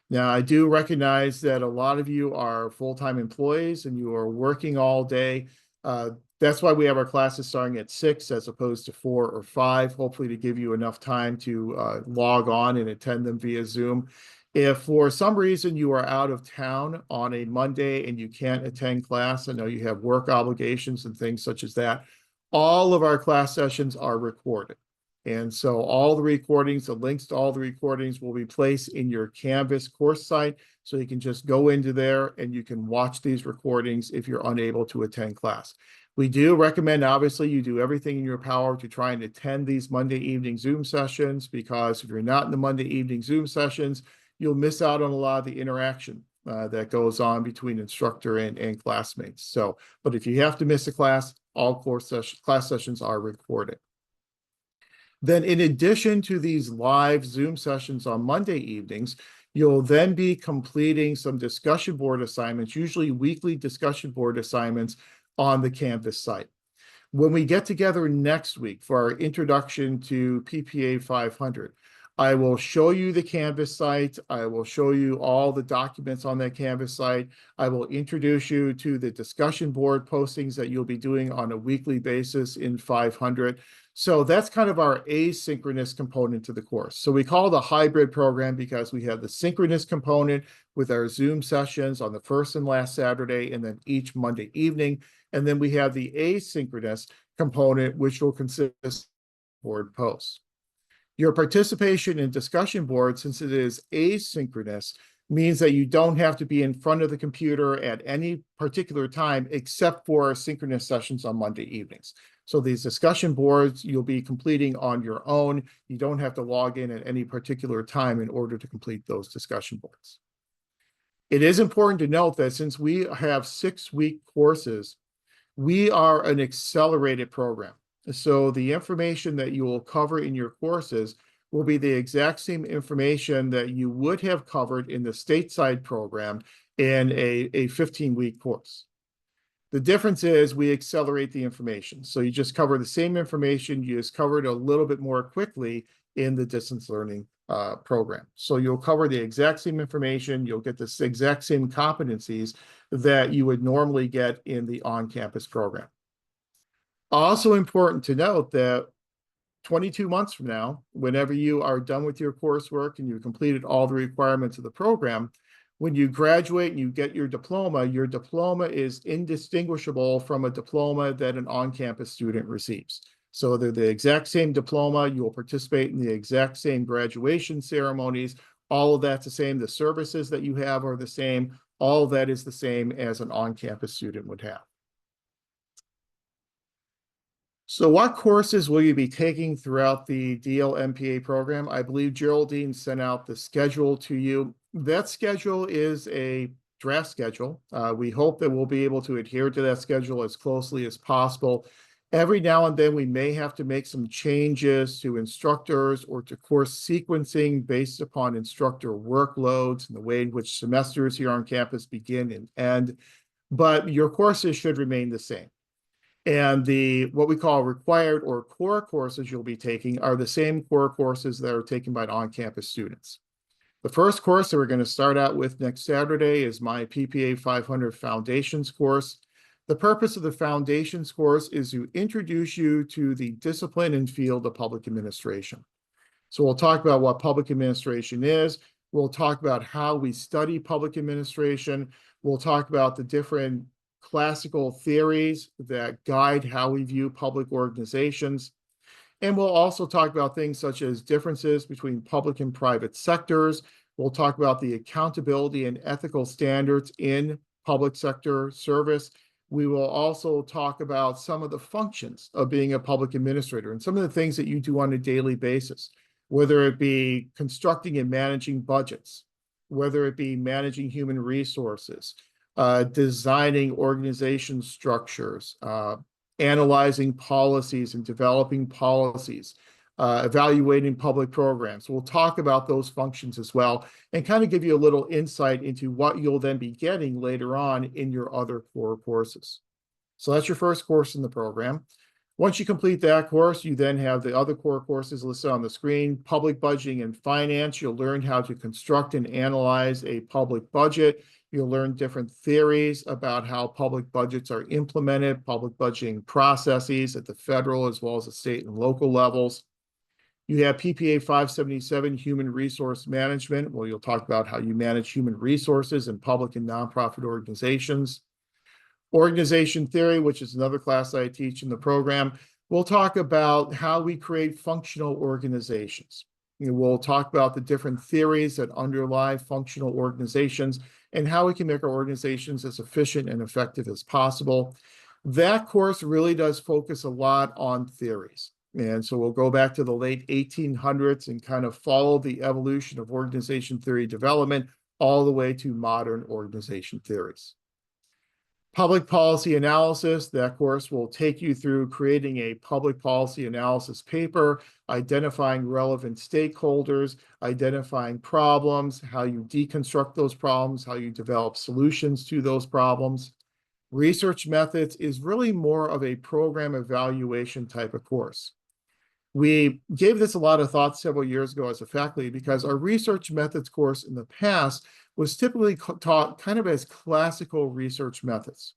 Now, I do recognize that a lot of you are full-time employees and you are working all day. That's why we have our classes starting at 6 as opposed to 4 or 5, hopefully to give you enough time to log on and attend them via Zoom. If for some reason you are out of town on a Monday and you can't attend class, I know you have work obligations and things such as that, all of our class sessions are recorded. And so all the recordings, the links to all the recordings will be placed in your Canvas course site. So you can just go into there and you can watch these recordings if you're unable to attend class. We do recommend, obviously, you do everything in your power to try and attend these Monday evening Zoom sessions, because if you're not in the Monday evening Zoom sessions, you'll miss out on a lot of the interaction that goes on between instructor and classmates. So, but if you have to miss a class, all class sessions are recorded. Then in addition to these live Zoom sessions on Monday evenings, you'll then be completing some discussion board assignments, usually weekly discussion board assignments on the Canvas site. When we get together next week for our introduction to PPA 500, I will show you the Canvas site. I will show you all the documents on that Canvas site. I will introduce you to the discussion board postings that you'll be doing on a weekly basis in 500. So that's kind of our asynchronous component to the course. So we call it a hybrid program because we have the synchronous component with our Zoom sessions on the first and last Saturday, and then each Monday evening. And then we have the asynchronous component, which will consist of board posts. Your participation in discussion board, since it is asynchronous, means that you don't have to be in front of the computer at any particular time except for synchronous sessions on Monday evenings. So these discussion boards you'll be completing on your own. You don't have to log in at any particular time in order to complete those discussion boards. It is important to note that since we have 6-week courses, we are an accelerated program. So the information that you will cover in your courses will be the exact same information that you would have covered in the stateside program in a 15-week course. The difference is we accelerate the information. So you just cover the same information, you just cover it a little bit more quickly in the distance learning program. So you'll cover the exact same information, you'll get the exact same competencies that you would normally get in the on-campus program. Also important to note that 22 months from now, whenever you are done with your coursework and you've completed all the requirements of the program, when you graduate and you get your diploma is indistinguishable from a diploma that an on-campus student receives. So they're the exact same diploma, you will participate in the exact same graduation ceremonies, all of that's the same, the services that you have are the same, all of that is the same as an on-campus student would have. So what courses will you be taking throughout the DLMPA program? I believe Geraldine sent out the schedule to you. That schedule is a draft schedule. We hope that we'll be able to adhere to that schedule as closely as possible. Every now and then we may have to make some changes to instructors or to course sequencing based upon instructor workloads and the way in which semesters here on campus begin and end, but your courses should remain the same. And what we call required or core courses you'll be taking are the same core courses that are taken by on-campus students. The first course that we're going to start out with next Saturday is my PPA 500 Foundations course. The purpose of the Foundations course is to introduce you to the discipline and field of public administration. So we'll talk about what public administration is. We'll talk about how we study public administration. We'll talk about the different classical theories that guide how we view public organizations. And we'll also talk about things such as differences between public and private sectors. We'll talk about the accountability and ethical standards in public sector service. We will also talk about some of the functions of being a public administrator and some of the things that you do on a daily basis, whether it be constructing and managing budgets, whether it be managing human resources, designing organization structures, analyzing policies and developing policies, evaluating public programs. We'll talk about those functions as well and kind of give you a little insight into what you'll then be getting later on in your other core courses. So that's your first course in the program. Once you complete that course, you then have the other core courses listed on the screen. Public budgeting and finance, you'll learn how to construct and analyze a public budget. You'll learn different theories about how public budgets are implemented, public budgeting processes at the federal as well as the state and local levels. You have PPA 577, Human Resource Management, where you'll talk about how you manage human resources in public and nonprofit organizations. Organization Theory, which is another class I teach in the program, we'll talk about how we create functional organizations. We'll talk about the different theories that underlie functional organizations and how we can make our organizations as efficient and effective as possible. That course really does focus a lot on theories. And so we'll go back to the late 1800s and kind of follow the evolution of organization theory development all the way to modern organization theories. Public policy analysis, that course will take you through creating a public policy analysis paper, identifying relevant stakeholders, identifying problems, how you deconstruct those problems, how you develop solutions to those problems. Research methods is really more of a program evaluation type of course. We gave this a lot of thought several years ago as a faculty because our research methods course in the past was typically taught kind of as classical research methods.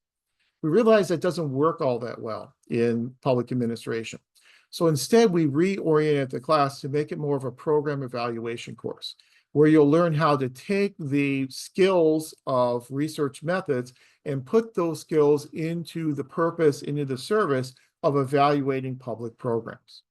We realized that doesn't work all that well in public administration. So instead, we reoriented the class to make it more of a program evaluation course, where you'll learn how to take the skills of research methods and put those skills into the purpose, into the service of evaluating public programs.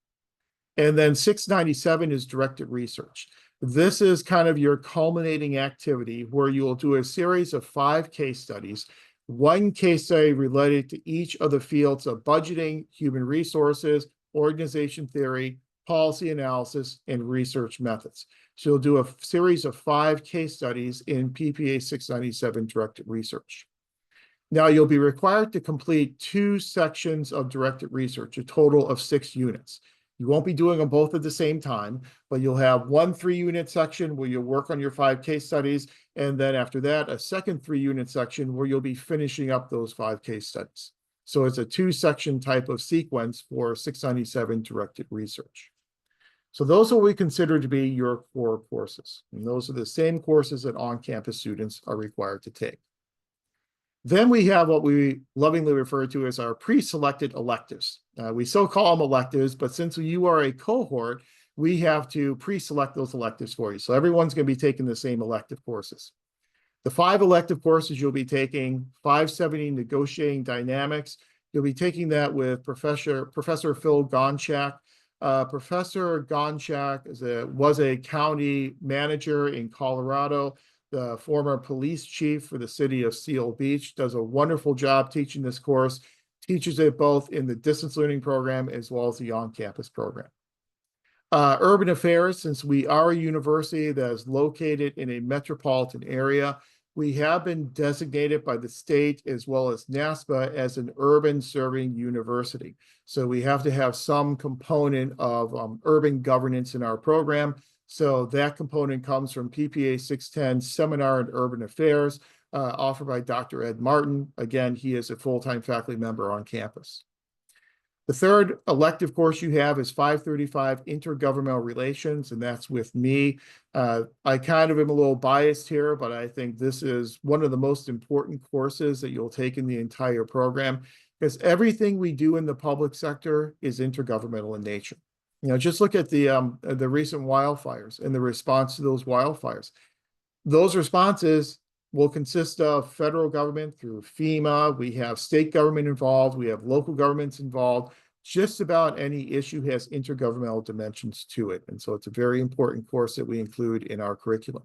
And then 697 is directed research. This is kind of your culminating activity where you will do a series of 5 case studies, one case study related to each of the fields of budgeting, human resources, organization theory, policy analysis, and research methods. So you'll do a series of 5 case studies in PPA 697 directed research. Now you'll be required to complete 2 sections of directed research, a total of 6 units. You won't be doing them both at the same time, but you'll have one 3-unit section where you'll work on your 5 case studies. And then after that, a second 3-unit section where you'll be finishing up those 5 case studies. So it's a 2-section type of sequence for 697 directed research. So those are what we consider to be your core courses. And those are the same courses that on-campus students are required to take. Then we have what we lovingly refer to as our pre-selected electives. We so call them electives, but since you are a cohort, we have to pre-select those electives for you. So everyone's going to be taking the same elective courses. The 5 elective courses you'll be taking: 570 Negotiating Dynamics. You'll be taking that with Professor Phil Gonchak. Professor Gonchak was a county manager in Colorado, the former police chief for the city of Seal Beach, does a wonderful job teaching this course, teaches it both in the distance learning program as well as the on-campus program. Urban Affairs, since we are a university that is located in a metropolitan area, we have been designated by the state as well as NASPA as an urban serving university. So we have to have some component of urban governance in our program. So that component comes from PPA 610 Seminar in Urban Affairs, offered by Dr. Ed Martin. Again, he is a full-time faculty member on campus. The third elective course you have is 535 Intergovernmental Relations, and that's with me. I kind of am a little biased here, but I think this is one of the most important courses that you'll take in the entire program, because everything we do in the public sector is intergovernmental in nature. You know, just look at the recent wildfires and the response to those wildfires. Those responses will consist of federal government through FEMA. We have state government involved. We have local governments involved. Just about any issue has intergovernmental dimensions to it. And so it's a very important course that we include in our curriculum.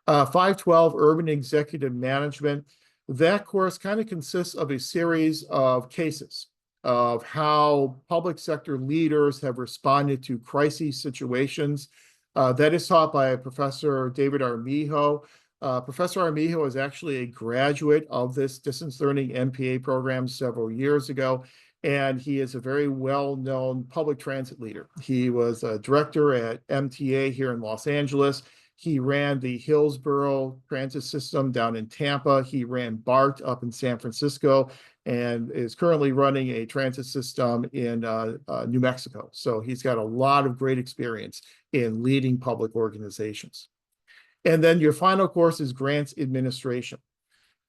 512 Urban Executive Management. That course kind of consists of a series of cases of how public sector leaders have responded to crisis situations. That is taught by Professor David Armijo. Professor Armijo is actually a graduate of this distance learning MPA program several years ago, and he is a very well-known public transit leader. He was a director at MTA here in Los Angeles. He ran the Hillsborough transit system down in Tampa. He ran BART up in San Francisco and is currently running a transit system in New Mexico. So he's got a lot of great experience in leading public organizations. And then your final course is Grants Administration.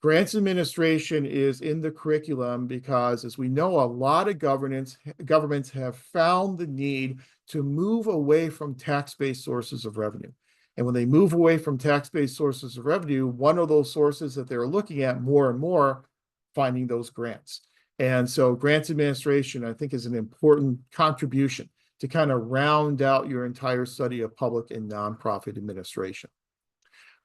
Grants Administration is in the curriculum because, as we know, a lot of governments have found the need to move away from tax-based sources of revenue. And when they move away from tax-based sources of revenue, one of those sources that they're looking at more and more, finding those grants. And so Grants Administration, I think, is an important contribution to kind of round out your entire study of public and nonprofit administration.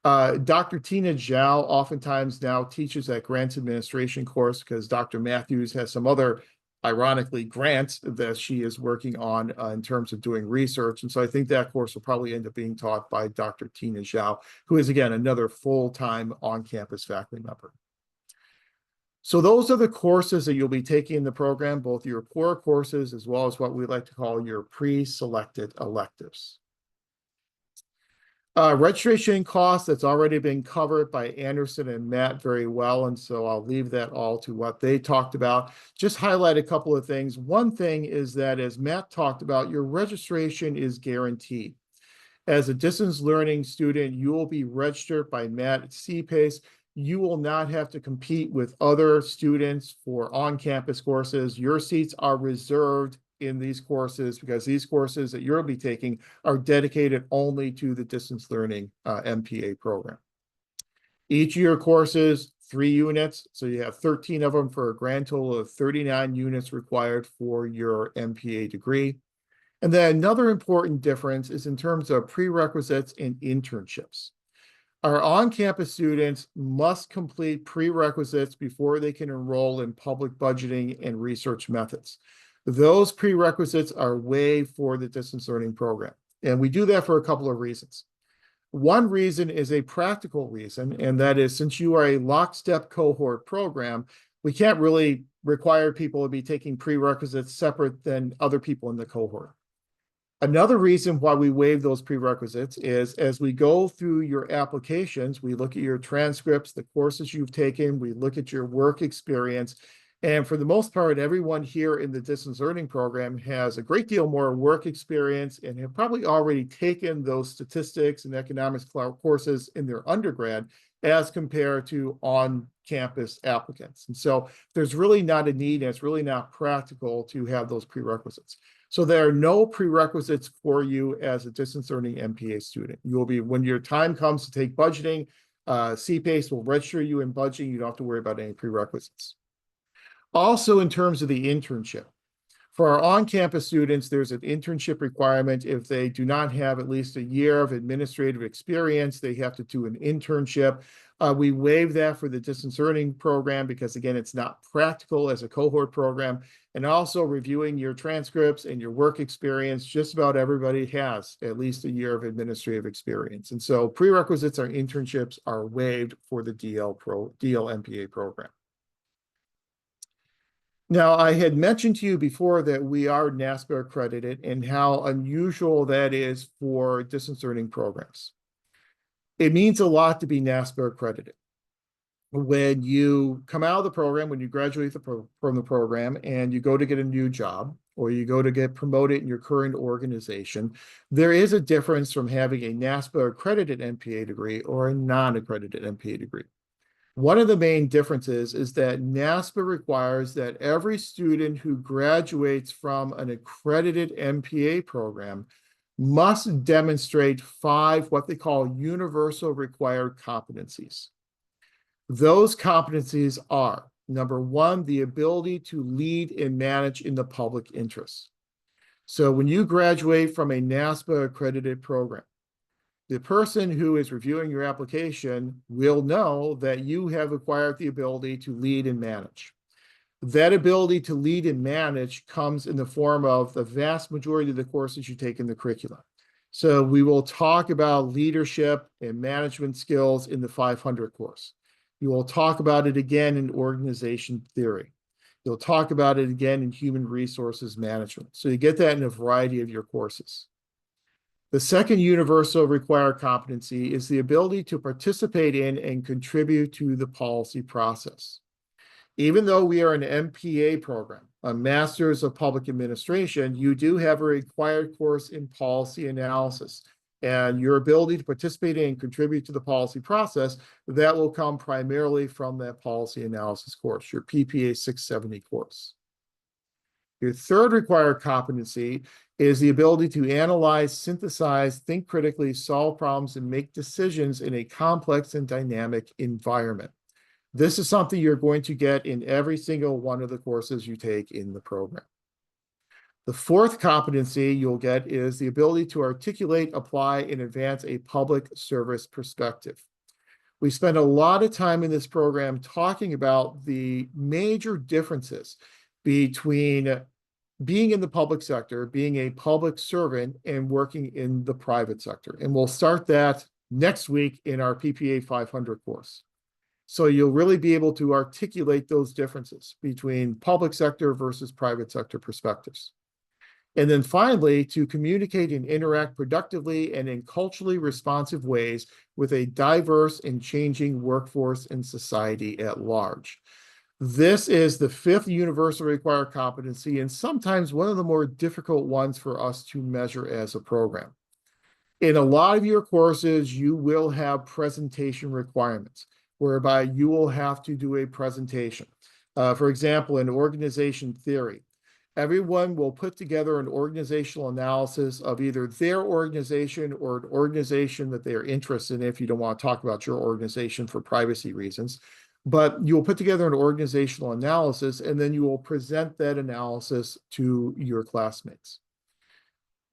Dr. Tina Zhao oftentimes now teaches that Grants Administration course because Dr. Matthews has some other, ironically, grants that she is working on in terms of doing research. And so I think that course will probably end up being taught by Dr. Tina Zhao, who is, again, another full-time on-campus faculty member. So those are the courses that you'll be taking in the program, both your core courses as well as what we like to call your pre-selected electives. Registration costs, that's already been covered by Anderson and Matt very well, and so I'll leave that all to what they talked about. Just highlight a couple of things. One thing is that, as Matt talked about, your registration is guaranteed. As a distance learning student, you will be registered by Matt at CPACE. You will not have to compete with other students for on-campus courses. Your seats are reserved in these courses because these courses that you'll be taking are dedicated only to the distance learning MPA program. Each of your courses, 3 units, so you have 13 of them for a grand total of 39 units required for your MPA degree. And then another important difference is in terms of prerequisites and internships. Our on-campus students must complete prerequisites before they can enroll in public budgeting and research methods. Those prerequisites are waived for the distance learning program. And we do that for a couple of reasons. One reason is a practical reason, and that is since you are a lockstep cohort program, we can't really require people to be taking prerequisites separate than other people in the cohort. Another reason why we waive those prerequisites is as we go through your applications, we look at your transcripts, the courses you've taken, we look at your work experience. And for the most part, everyone here in the distance learning program has a great deal more work experience and have probably already taken those statistics and economics courses in their undergrad as compared to on-campus applicants. And so there's really not a need, and it's really not practical to have those prerequisites. So there are no prerequisites for you as a distance learning MPA student. You will be, when your time comes to take budgeting, CPACE will register you in budgeting. You don't have to worry about any prerequisites. Also, in terms of the internship, for our on-campus students, there's an internship requirement. If they do not have at least a year of administrative experience, they have to do an internship. We waive that for the distance learning program because, again, it's not practical as a cohort program. And also reviewing your transcripts and your work experience, just about everybody has at least a year of administrative experience. And so prerequisites or internships are waived for the DLMPA program. Now, I had mentioned to you before that we are NASPA accredited and how unusual that is for distance learning programs. It means a lot to be NASPA accredited. When you come out of the program, when you graduate from the program and you go to get a new job or you go to get promoted in your current organization, there is a difference from having a NASPA accredited MPA degree or a non-accredited MPA degree. One of the main differences is that NASPA requires that every student who graduates from an accredited MPA program must demonstrate 5 what they call universal required competencies. Those competencies are, number 1, the ability to lead and manage in the public interest. So when you graduate from a NASPA accredited program, the person who is reviewing your application will know that you have acquired the ability to lead and manage. That ability to lead and manage comes in the form of the vast majority of the courses you take in the curriculum. So we will talk about leadership and management skills in the 500 course. You will talk about it again in organization theory. You'll talk about it again in human resources management. So you get that in a variety of your courses. The second universal required competency is the ability to participate in and contribute to the policy process. Even though we are an MPA program, a Master's of Public Administration, you do have a required course in policy analysis. And your ability to participate in and contribute to the policy process, that will come primarily from that policy analysis course, your PPA 670 course. Your third required competency is the ability to analyze, synthesize, think critically, solve problems, and make decisions in a complex and dynamic environment. This is something you're going to get in every single one of the courses you take in the program. The fourth competency you'll get is the ability to articulate, apply, and advance a public service perspective. We spend a lot of time in this program talking about the major differences between being in the public sector, being a public servant, and working in the private sector. And we'll start that next week in our PPA 500 course. So you'll really be able to articulate those differences between public sector versus private sector perspectives. And then finally, to communicate and interact productively and in culturally responsive ways with a diverse and changing workforce and society at large. This is the 5th universal required competency, and sometimes one of the more difficult ones for us to measure as a program. In a lot of your courses, you will have presentation requirements, whereby you will have to do a presentation. For example, in organization theory, everyone will put together an organizational analysis of either their organization or an organization that they are interested in, if you don't want to talk about your organization for privacy reasons. But you'll put together an organizational analysis, and then you will present that analysis to your classmates.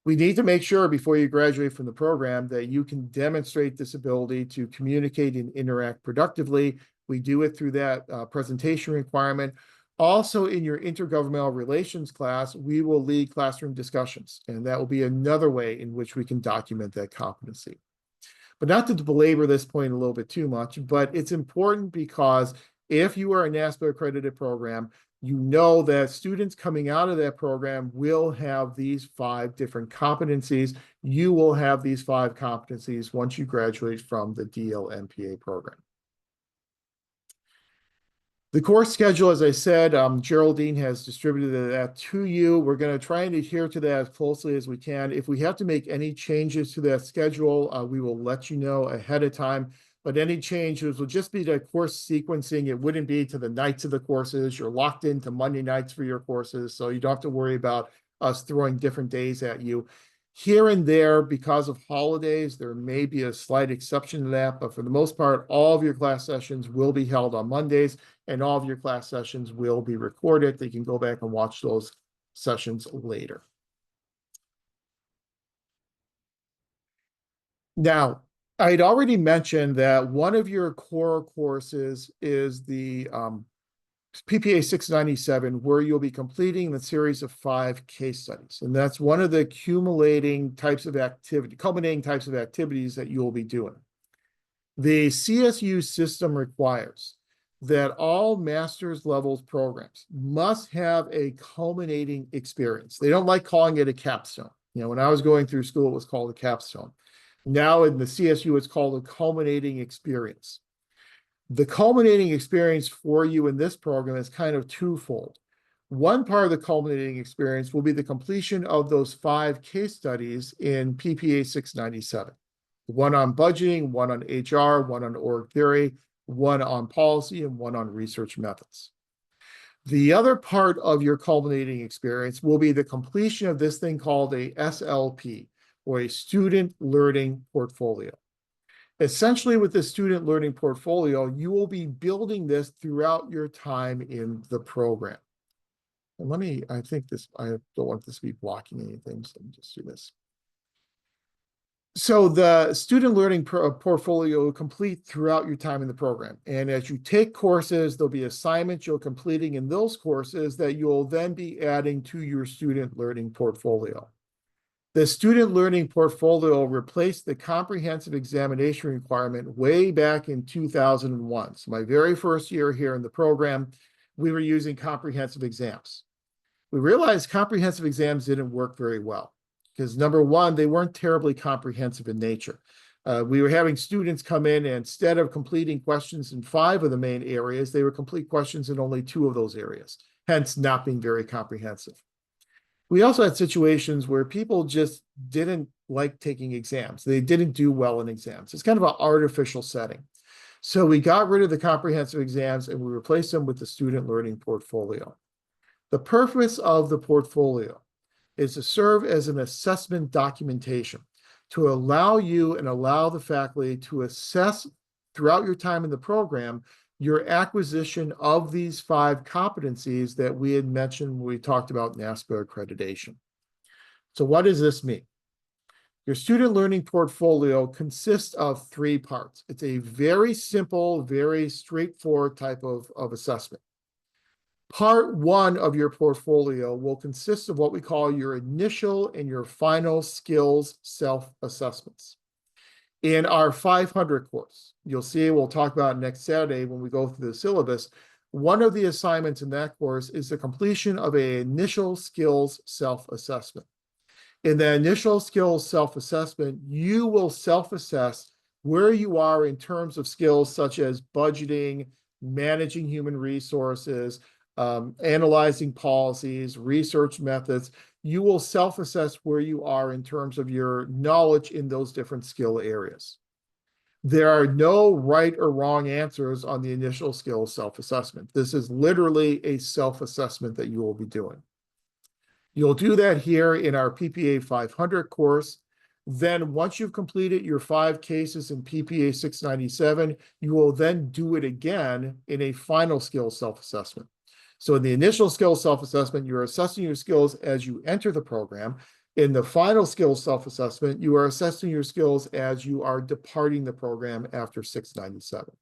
We need to make sure before you graduate from the program that you can demonstrate this ability to communicate and interact productively. We do it through that presentation requirement. Also, in your intergovernmental relations class, we will lead classroom discussions, and that will be another way in which we can document that competency. But not to belabor this point a little bit too much, but it's important because if you are a NASPA accredited program, you know that students coming out of that program will have these 5 different competencies. You will have these 5 competencies once you graduate from the DLMPA program. The course schedule, as I said, Geraldine has distributed that to you. We're going to try and adhere to that as closely as we can. If we have to make any changes to that schedule, we will let you know ahead of time. But any changes will just be the course sequencing. It wouldn't be to the nights of the courses. You're locked into Monday nights for your courses, so you don't have to worry about us throwing different days at you. Here and there, because of holidays, there may be a slight exception to that, but for the most part, all of your class sessions will be held on Mondays, and all of your class sessions will be recorded. They can go back and watch those sessions later. Now, I had already mentioned that one of your core courses is the PPA 697, where you'll be completing the series of 5 case studies. And that's one of the culminating types of activities that you'll be doing. The CSU system requires that all master's levels programs must have a culminating experience. They don't like calling it a capstone. You know, when I was going through school, it was called a capstone. Now in the CSU, it's called a culminating experience. The culminating experience for you in this program is kind of twofold. One part of the culminating experience will be the completion of those 5 case studies in PPA 697. One on budgeting, one on HR, one on org theory, one on policy, and one on research methods. The other part of your culminating experience will be the completion of this thing called a SLP, or a student learning portfolio. Essentially, with the student learning portfolio, you will be building this throughout your time in the program. And I don't want this to be blocking anything, so let me just do this. So the student learning portfolio will complete throughout your time in the program. And as you take courses, there'll be assignments you're completing in those courses that you'll then be adding to your student learning portfolio. The student learning portfolio replaced the comprehensive examination requirement way back in 2001. So my very first year here in the program, we were using comprehensive exams. We realized comprehensive exams didn't work very well because, number one, they weren't terribly comprehensive in nature. We were having students come in, and instead of completing questions in 5 of the main areas, they would complete questions in only 2 of those areas, hence not being very comprehensive. We also had situations where people just didn't like taking exams. They didn't do well in exams. It's kind of an artificial setting. So we got rid of the comprehensive exams and we replaced them with the student learning portfolio. The purpose of the portfolio is to serve as an assessment documentation to allow you and allow the faculty to assess throughout your time in the program your acquisition of these 5 competencies that we had mentioned when we talked about NASPA accreditation. So what does this mean? Your student learning portfolio consists of 3 parts. It's a very simple, very straightforward type of assessment. Part 1 of your portfolio will consist of what we call your initial and your final skills self-assessments. In our 500 course, you'll see, we'll talk about next Saturday when we go through the syllabus, one of the assignments in that course is the completion of an initial skills self-assessment. In the initial skills self-assessment, you will self-assess where you are in terms of skills such as budgeting, managing human resources, analyzing policies, research methods. You will self-assess where you are in terms of your knowledge in those different skill areas. There are no right or wrong answers on the initial skills self-assessment. This is literally a self-assessment that you will be doing. You'll do that here in our PPA 500 course. Then once you've completed your 5 cases in PPA 697, you will then do it again in a final skills self-assessment. So in the initial skills self-assessment, you're assessing your skills as you enter the program. In the final skills self-assessment, you are assessing your skills as you are departing the program after 697.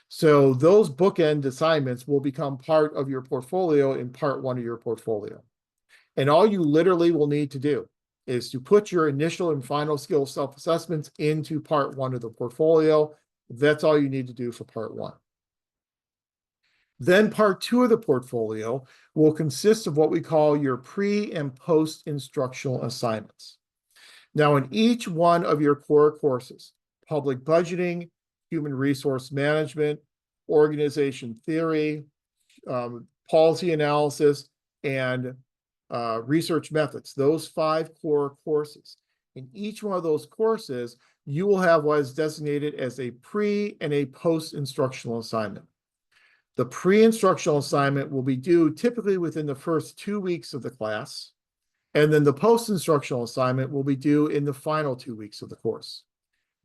So those bookend assignments will become part of your portfolio in part 1 of your portfolio. And all you literally will need to do is to put your initial and final skill self-assessments into part 1 of the portfolio. That's all you need to do for part 1. Then part 2 of the portfolio will consist of what we call your pre and post instructional assignments. Now, in each one of your core courses, public budgeting, human resource management, organization theory, policy analysis, and research methods, those 5 core courses. In each one of those courses, you will have what is designated as a pre and a post-instructional assignment. The pre-instructional assignment will be due typically within the first 2 weeks of the class, and then the post-instructional assignment will be due in the final 2 weeks of the course.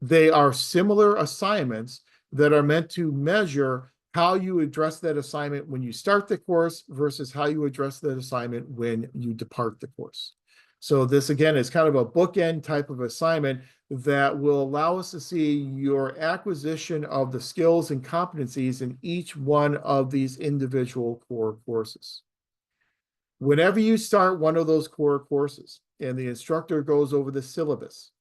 They are similar assignments that are meant to measure how you address that assignment when you start the course versus how you address that assignment when you depart the course. So this, again, is kind of a bookend type of assignment that will allow us to see your acquisition of the skills and competencies in each one of these individual core courses. Whenever you start one of those core courses and the instructor goes over the syllabus,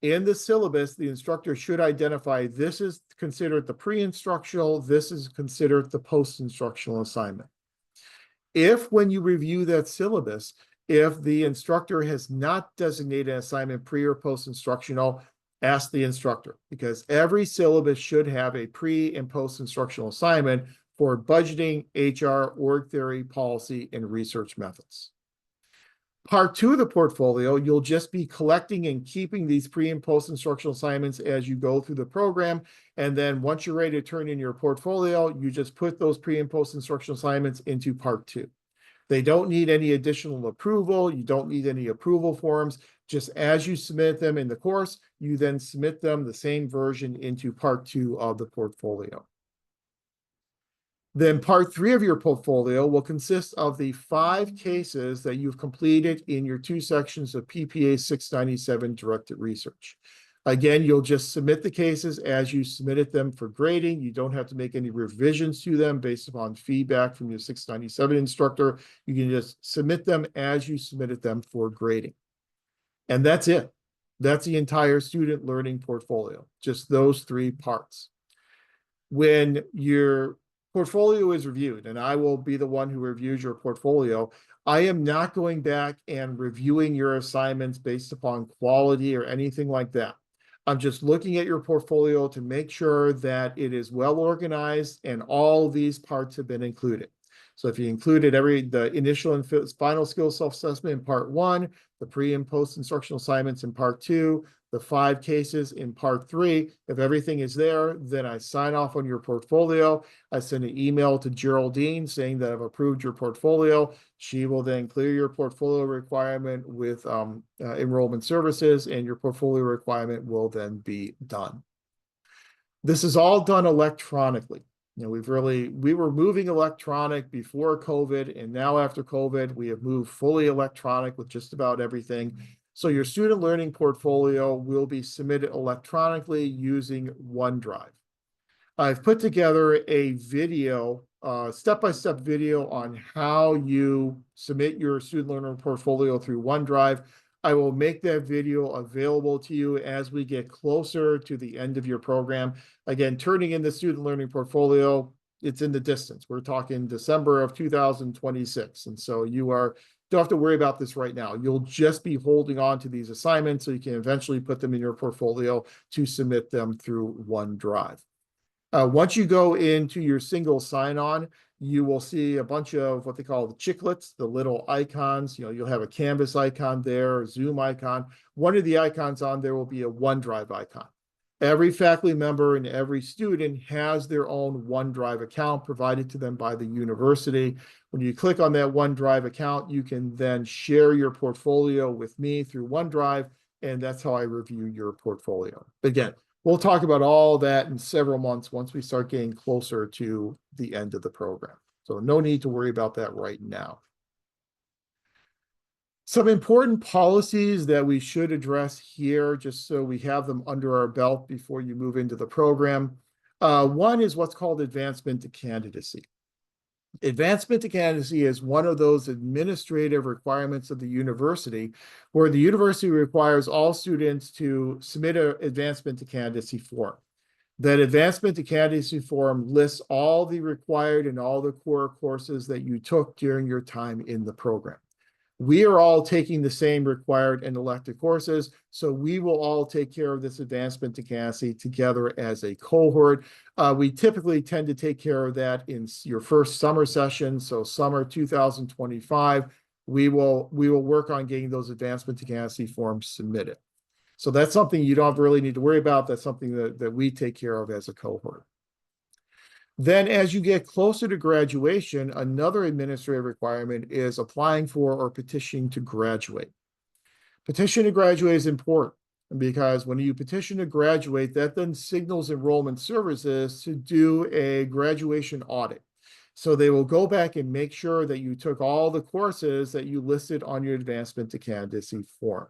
in the syllabus, the instructor should identify this is considered the pre-instructional, this is considered the post-instructional assignment. If when you review that syllabus, if the instructor has not designated an assignment pre or post-instructional, ask the instructor, because every syllabus should have a pre and post-instructional assignment for budgeting, HR, org theory, policy, and research methods. Part 2 of the portfolio, you'll just be collecting and keeping these pre and post-instructional assignments as you go through the program. And then once you're ready to turn in your portfolio, you just put those pre and post-instructional assignments into part 2. They don't need any additional approval. You don't need any approval forms. Just as you submit them in the course, you then submit them the same version into part 2 of the portfolio. Then part 3 of your portfolio will consist of the 5 cases that you've completed in your 2 sections of PPA 697 directed research. Again, you'll just submit the cases as you submitted them for grading. You don't have to make any revisions to them based upon feedback from your 697 instructor. You can just submit them as you submitted them for grading. And that's it. That's the entire student learning portfolio, just those 3 parts. When your portfolio is reviewed, and I will be the one who reviews your portfolio, I am not going back and reviewing your assignments based upon quality or anything like that. I'm just looking at your portfolio to make sure that it is well organized and all these parts have been included. So if you included the initial and final skill self-assessment in part 1, the pre and post instructional assignments in part 2, the 5 cases in part 3, if everything is there, then I sign off on your portfolio. I send an email to Geraldine saying that I've approved your portfolio. She will then clear your portfolio requirement with enrollment services, and your portfolio requirement will then be done. This is all done electronically. You know, we were moving electronic before COVID, and now after COVID, we have moved fully electronic with just about everything. So your student learning portfolio will be submitted electronically using OneDrive. I've put together a video, step-by-step video on how you submit your student learner portfolio through OneDrive. I will make that video available to you as we get closer to the end of your program. Again, turning in the student learning portfolio, it's in the distance. We're talking December of 2026. And so you are don't have to worry about this right now. You'll just be holding on to these assignments so you can eventually put them in your portfolio to submit them through OneDrive. Once you go into your single sign-on, you will see a bunch of what they call the chiclets, the little icons. You'll have a Canvas icon there, a Zoom icon. One of the icons on there will be a OneDrive icon. Every faculty member and every student has their own OneDrive account provided to them by the university. When you click on that OneDrive account, you can then share your portfolio with me through OneDrive, and that's how I review your portfolio. Again, we'll talk about all that in several months once we start getting closer to the end of the program. So no need to worry about that right now. Some important policies that we should address here, just so we have them under our belt before you move into the program. One is what's called advancement to candidacy. Advancement to candidacy is one of those administrative requirements of the university where the university requires all students to submit an advancement to candidacy form. That advancement to candidacy form lists all the required and all the core courses that you took during your time in the program. We are all taking the same required and elective courses, so we will all take care of this advancement to candidacy together as a cohort. We typically tend to take care of that in your first summer session, so summer 2025. We will work on getting those advancement to candidacy forms submitted. So that's something you don't really need to worry about. That's something that we take care of as a cohort. Then as you get closer to graduation, another administrative requirement is applying for or petitioning to graduate. Petition to graduate is important because when you petition to graduate, that then signals enrollment services to do a graduation audit. So they will go back and make sure that you took all the courses that you listed on your advancement to candidacy form.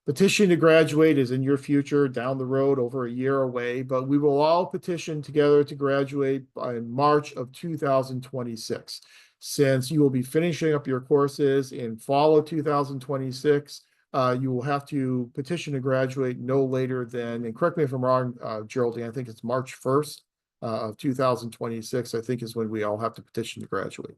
Petition to graduate is in your future, down the road, over a year away, but we will all petition together to graduate by March of 2026. Since you will be finishing up your courses in fall of 2026, you will have to petition to graduate no later than, and correct me if I'm wrong, Geraldine, I think it's March 1st of 2026, I think is when we all have to petition to graduate.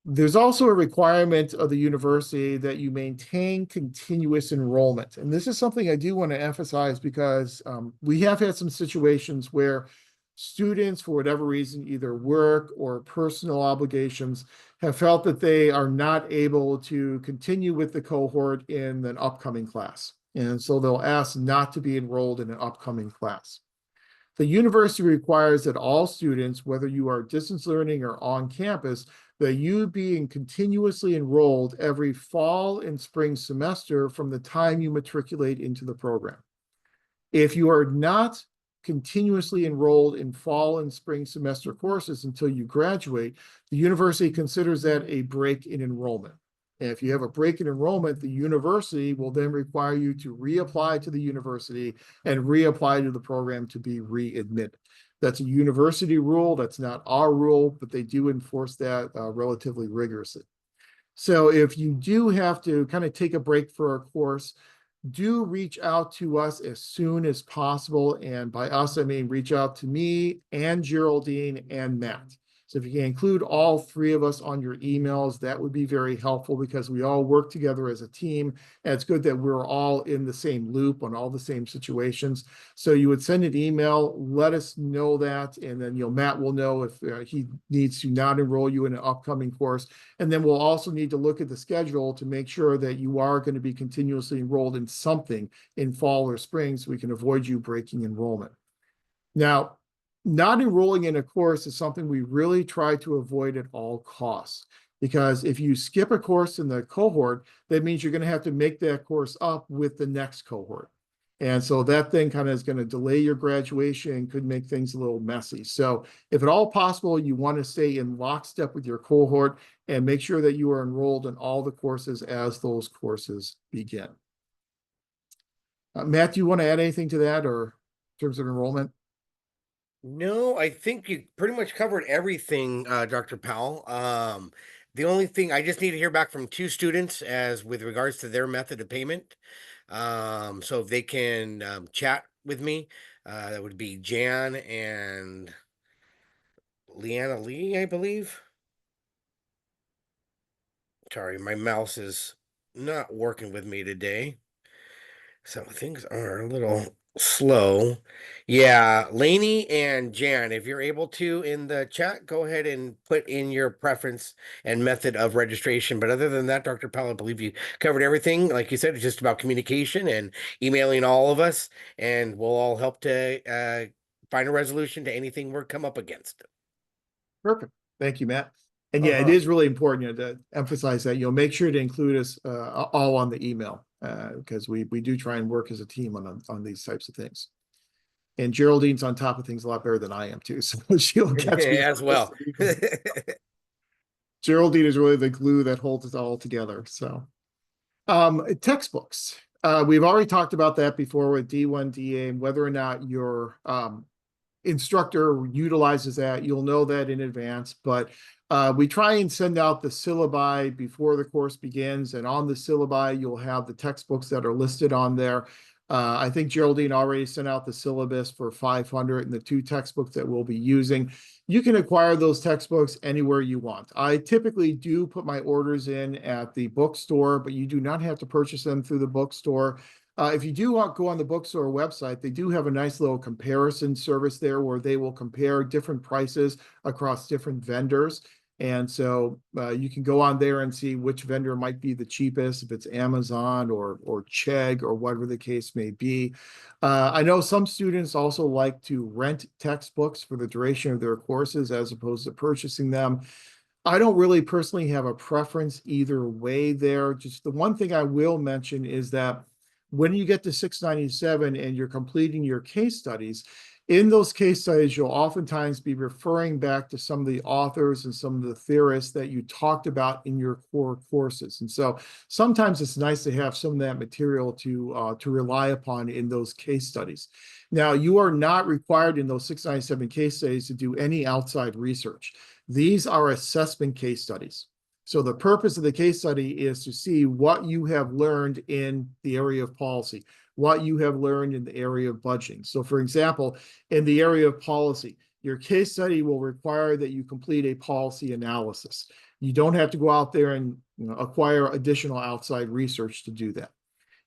There's also a requirement of the university that you maintain continuous enrollment. And this is something I do want to emphasize because we have had some situations where students, for whatever reason, either work or personal obligations, have felt that they are not able to continue with the cohort in an upcoming class. And so they'll ask not to be enrolled in an upcoming class. The university requires that all students, whether you are distance learning or on campus, that you being continuously enrolled every fall and spring semester from the time you matriculate into the program. If you are not continuously enrolled in fall and spring semester courses until you graduate, the university considers that a break in enrollment. And if you have a break in enrollment, the university will then require you to reapply to the university and reapply to the program to be readmitted. That's a university rule. That's not our rule, but they do enforce that relatively rigorously. So if you do have to kind of take a break for a course, do reach out to us as soon as possible. And by us, I mean reach out to me and Geraldine and Matt. So if you can include all three of us on your emails, that would be very helpful because we all work together as a team. And it's good that we're all in the same loop on all the same situations. So you would send an email, let us know that, and then Matt will know if he needs to not enroll you in an upcoming course. And then we'll also need to look at the schedule to make sure that you are going to be continuously enrolled in something in fall or spring so we can avoid you breaking enrollment. Now, not enrolling in a course is something we really try to avoid at all costs, because if you skip a course in the cohort, that means you're going to have to make that course up with the next cohort. And so that thing kind of is going to delay your graduation and could make things a little messy. So if at all possible, you want to stay in lockstep with your cohort and make sure that you are enrolled in all the courses as those courses begin. Matt, do you want to add anything to that or in terms of enrollment?
No, I think you pretty much covered everything, Dr. Powell. The only thing I just need to hear back from 2 students as with regards to their method of payment. So if they can chat with me, that would be Jan and Leanna Lee, I believe. Sorry, my mouse is not working with me today. So things are a little slow. Yeah, Lainey and Jan, if you're able to in the chat, go ahead and put in your preference and method of registration. But other than that, Dr. Powell, I believe you covered everything. Like you said, it's just about communication and emailing all of us, and we'll all help to find a resolution to anything we're come up against.
Perfect. Thank you, Matt. And yeah, it is really important, to emphasize that, make sure to include us all on the email, because we do try and work as a team on these types of things. And Geraldine's on top of things a lot better than I am too, so she'll catch me
as well.
Geraldine is really the glue that holds it all together. So, textbooks. We've already talked about that before with D1, DA, and whether or not your instructor utilizes that. You'll know that in advance, but we try and send out the syllabi before the course begins, and on the syllabi, you'll have the textbooks that are listed on there. I think Geraldine already sent out the syllabus for 500 and the 2 textbooks that we'll be using. You can acquire those textbooks anywhere you want. I typically do put my orders in at the bookstore, but you do not have to purchase them through the bookstore. If you do go on the bookstore website, they do have a nice little comparison service there where they will compare different prices across different vendors. And so you can go on there and see which vendor might be the cheapest, if it's Amazon or Chegg or whatever the case may be. I know some students also like to rent textbooks for the duration of their courses as opposed to purchasing them. I don't really personally have a preference either way there. Just the one thing I will mention is that when you get to 697 and you're completing your case studies, in those case studies, you'll oftentimes be referring back to some of the authors and some of the theorists that you talked about in your core courses. And so sometimes it's nice to have some of that material to rely upon in those case studies. Now, you are not required in those 697 case studies to do any outside research. These are assessment case studies. So the purpose of the case study is to see what you have learned in the area of policy, what you have learned in the area of budgeting. So for example, in the area of policy, your case study will require that you complete a policy analysis. You don't have to go out there and acquire additional outside research to do that.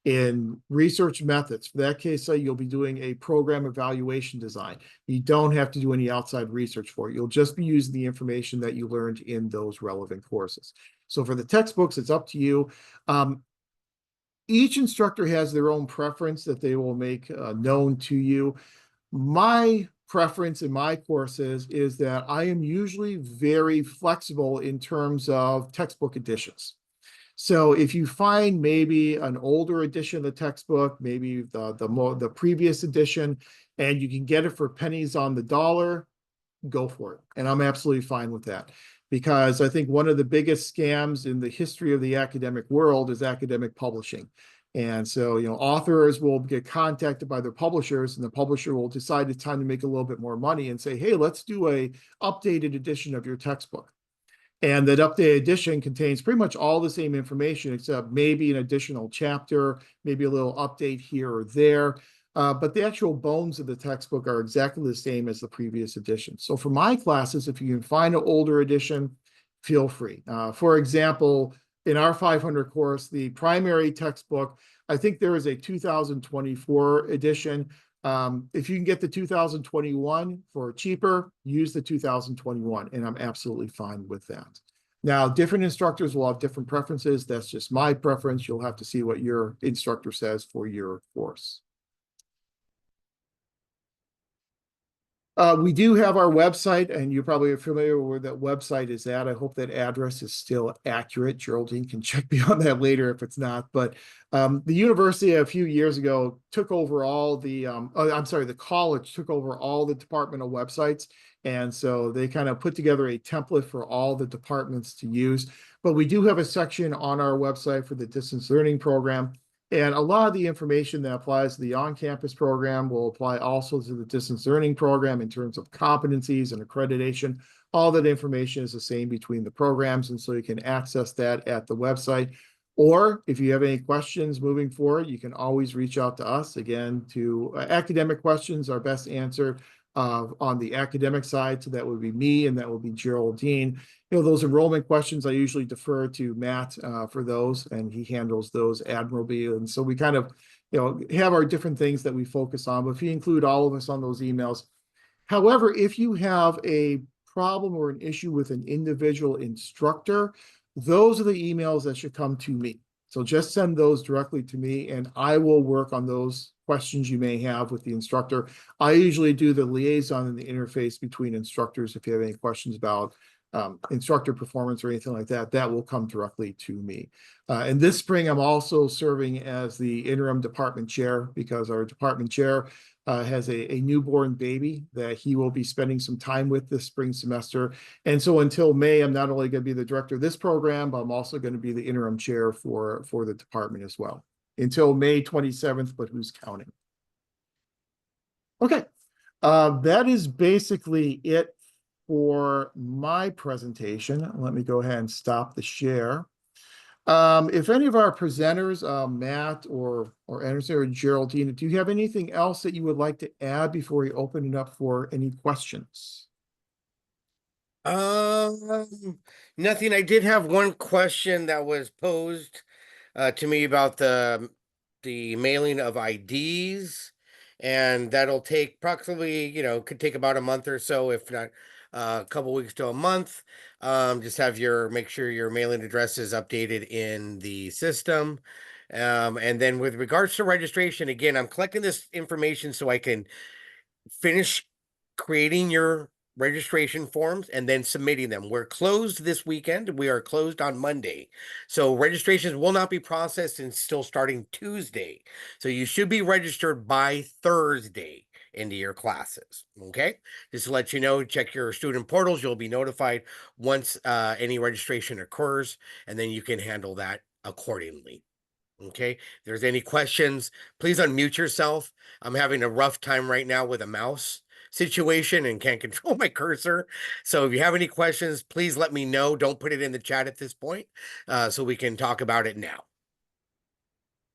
In research methods, for that case study, you'll be doing a program evaluation design. You don't have to do any outside research for it. You'll just be using the information that you learned in those relevant courses. So for the textbooks, it's up to you. Each instructor has their own preference that they will make known to you. My preference in my courses is that I am usually very flexible in terms of textbook editions. So if you find maybe an older edition of the textbook, maybe the previous edition, and you can get it for pennies on the dollar, go for it. And I'm absolutely fine with that, because I think one of the biggest scams in the history of the academic world is academic publishing. And so, authors will get contacted by their publishers, and the publisher will decide it's time to make a little bit more money and say, hey, let's do a updated edition of your textbook. And that updated edition contains pretty much all the same information, except maybe an additional chapter, maybe a little update here or there. But the actual bones of the textbook are exactly the same as the previous edition. So for my classes, if you can find an older edition, feel free. For example, in our 500 course, the primary textbook, I think there is a 2024 edition. If you can get the 2021 for cheaper, use the 2021, and I'm absolutely fine with that. Now, different instructors will have different preferences. That's just my preference. You'll have to see what your instructor says for your course. We do have our website, and you probably are familiar with where that website is at. I hope that address is still accurate. Geraldine can check me on that later if it's not. But the university a few years ago took over all the, the college took over all the departmental websites. And so they kind of put together a template for all the departments to use. But we do have a section on our website for the distance learning program. And a lot of the information that applies to the on-campus program will apply also to the distance learning program in terms of competencies and accreditation. All that information is the same between the programs, and so you can access that at the website. Or if you have any questions moving forward, you can always reach out to us. Again, to academic questions are best answered on the academic side, so that would be me and that would be Geraldine. those enrollment questions, I usually defer to Matt for those, and he handles those admirably. And so we kind of, have our different things that we focus on, but if you include all of us on those emails. However, if you have a problem or an issue with an individual instructor, those are the emails that should come to me. So just send those directly to me, and I will work on those questions you may have with the instructor. I usually do the liaison and the interface between instructors. If you have any questions about instructor performance or anything like that, that will come directly to me. And this spring, I'm also serving as the interim department chair because our department chair has a newborn baby that he will be spending some time with this spring semester. And so until May, I'm not only going to be the director of this program, but I'm also going to be the interim chair for the department as well until May 27th, but who's counting? Okay, that is basically it for my presentation. Let me go ahead and stop the share. If any of our presenters, Matt or Anderson or Geraldine, do you have anything else that you would like to add before we open it up for any questions?
Nothing. I did have one question that was posed to me about the mailing of IDs, and that'll take approximately, could take about a month or so, if not a couple weeks to a month. Just make sure your mailing address is updated in the system. And then with regards to registration, again, I'm collecting this information so I can finish creating your registration forms and then submitting them. We're closed this weekend. We are closed on Monday. So registrations will not be processed until starting Tuesday. So you should be registered by Thursday into your classes. Okay. Just to let you know, check your student portals. You'll be notified once any registration occurs, and then you can handle that accordingly. Okay. If there's any questions, please unmute yourself. I'm having a rough time right now with a mouse situation and can't control my cursor. So if you have any questions, please let me know. Don't put it in the chat at this point, so we can talk about it now.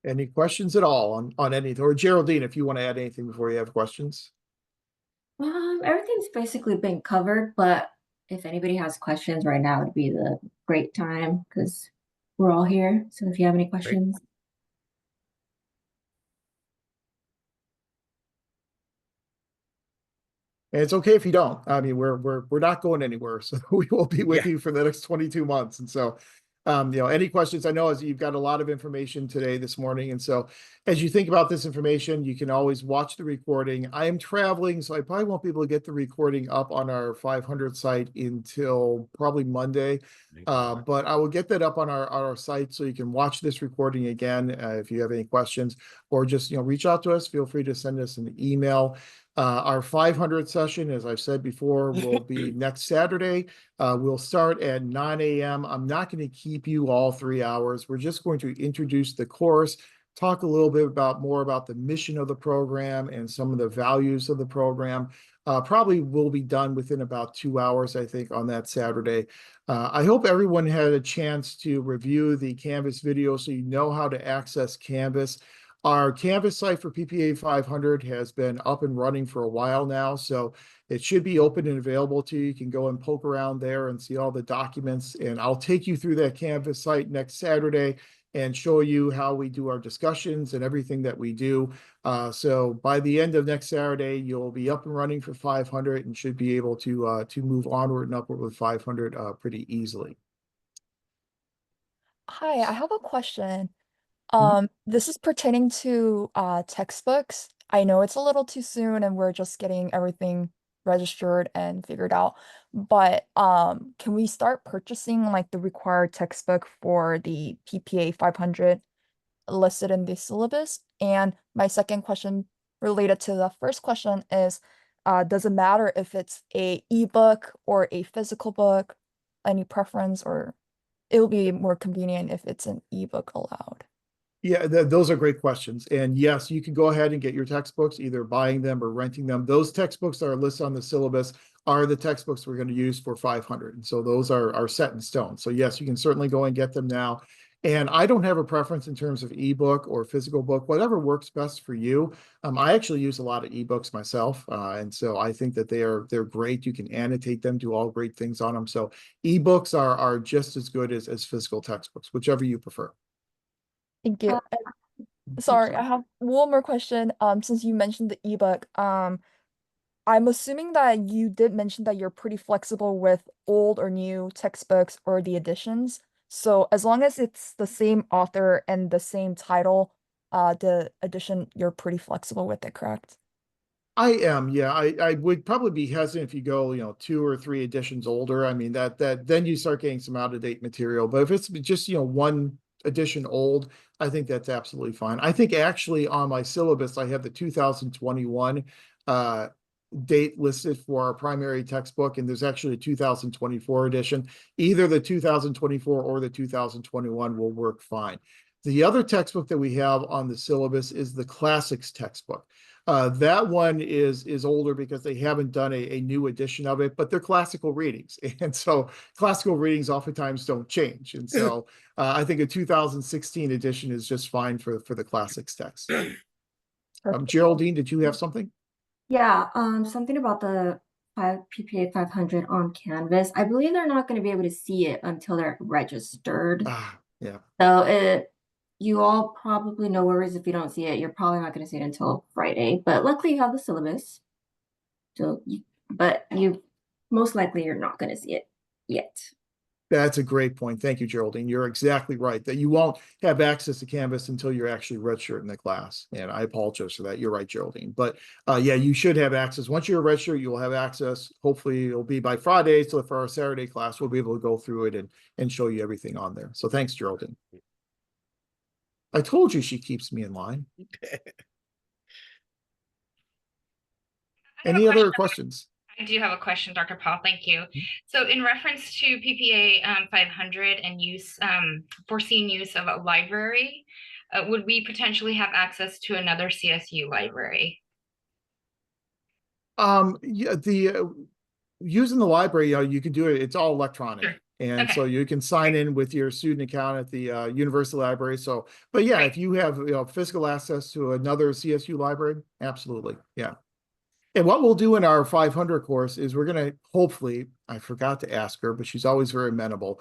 Any questions at all on anything? Or Geraldine, if you want to add anything before you have questions.
Everything's basically been covered, but if anybody has questions right now, would be the great time because we're all here. So if you have any questions.
Great.
And it's okay if you don't. I mean, we're not going anywhere, so we will be with you for the next 22 months. And so, any questions? I know as you've got a lot of information today, this morning, and so as you think about this information, you can always watch the recording. I am traveling, so I probably won't be able to get the recording up on our 500 site until probably Monday. But I will get that up on our site so you can watch this recording again if you have any questions, or just reach out to us. Feel free to send us an email. Our 500 session, as I've said before, will be next Saturday. We'll start at 9 a.m. I'm not going to keep you all 3 hours. We're just going to introduce the course, talk a little bit more about the mission of the program and some of the values of the program. Probably will be done within about 2 hours, I think, on that Saturday. I hope everyone had a chance to review the Canvas video so you know how to access Canvas. Our Canvas site for PPA 500 has been up and running for a while now, so it should be open and available to you. You can go and poke around there and see all the documents, and I'll take you through that Canvas site next Saturday and show you how we do our discussions and everything that we do. So by the end of next Saturday, you'll be up and running for 500 and should be able to move onward and upward with 500 pretty easily.
Hi, I have a question.
Mhm.
This is pertaining to textbooks. I know it's a little too soon and we're just getting everything registered and figured out, but can we start purchasing like the required textbook for the PPA 500 listed in the syllabus? And my second question related to the first question is, does it matter if it's a ebook or a physical book? Any preference, or it will be more convenient if it's an ebook allowed?
Yeah, those are great questions. And yes, you can go ahead and get your textbooks, either buying them or renting them. Those textbooks that are listed on the syllabus are the textbooks we're going to use for 500. And so those are set in stone. So yes, you can certainly go and get them now. And I don't have a preference in terms of ebook or physical book, whatever works best for you. I actually use a lot of ebooks myself. And so I think that they're great. You can annotate them, do all great things on them. So ebooks are just as good as physical textbooks, whichever you prefer.
Thank you. Sorry, I have one more question. Since you mentioned the ebook, I'm assuming that you did mention that you're pretty flexible with old or new textbooks or the editions. So as long as it's the same author and the same title, the edition, you're pretty flexible with it, correct?
I am, yeah. I would probably be hesitant if you go, 2 or 3 editions older. I mean, that then you start getting some out-of-date material. But if it's just, one edition old, I think that's absolutely fine. I think actually on my syllabus, I have the 2021 date listed for our primary textbook, and there's actually a 2024 edition. Either the 2024 or the 2021 will work fine. The other textbook that we have on the syllabus is the classics textbook. That one is older because they haven't done a new edition of it, but they're classical readings. And so classical readings oftentimes don't change. And so I think a 2016 edition is just fine for the classics text. Geraldine, did you have something?
Yeah, something about the PPA 500 on Canvas. I believe they're not going to be able to see it until they're registered.
Yeah.
So you all probably no worries if you don't see it. You're probably not going to see it until Friday. But luckily you have the syllabus. But you most likely you're not going to see it yet.
That's a great point. Thank you, Geraldine. You're exactly right that you won't have access to Canvas until you're actually registered in the class. And I apologize for that. You're right, Geraldine. But yeah, you should have access. Once you're registered, you will have access. Hopefully it'll be by Friday. So for our Saturday class, we'll be able to go through it and show you everything on there. So thanks, Geraldine. I told you she keeps me in line. Any other questions?
I do have a question, Dr. Paul. Thank you. So in reference to PPA 500 and foreseen use of a library, would we potentially have access to another CSU library?
Yeah, using the library, you can do it. It's all electronic. Sure. And okay. So you can sign in with your student account at the university library. So, but yeah, if you have physical access to another CSU library, absolutely. Yeah. And what we'll do in our 500 course is we're going to hopefully, I forgot to ask her, but she's always very amenable,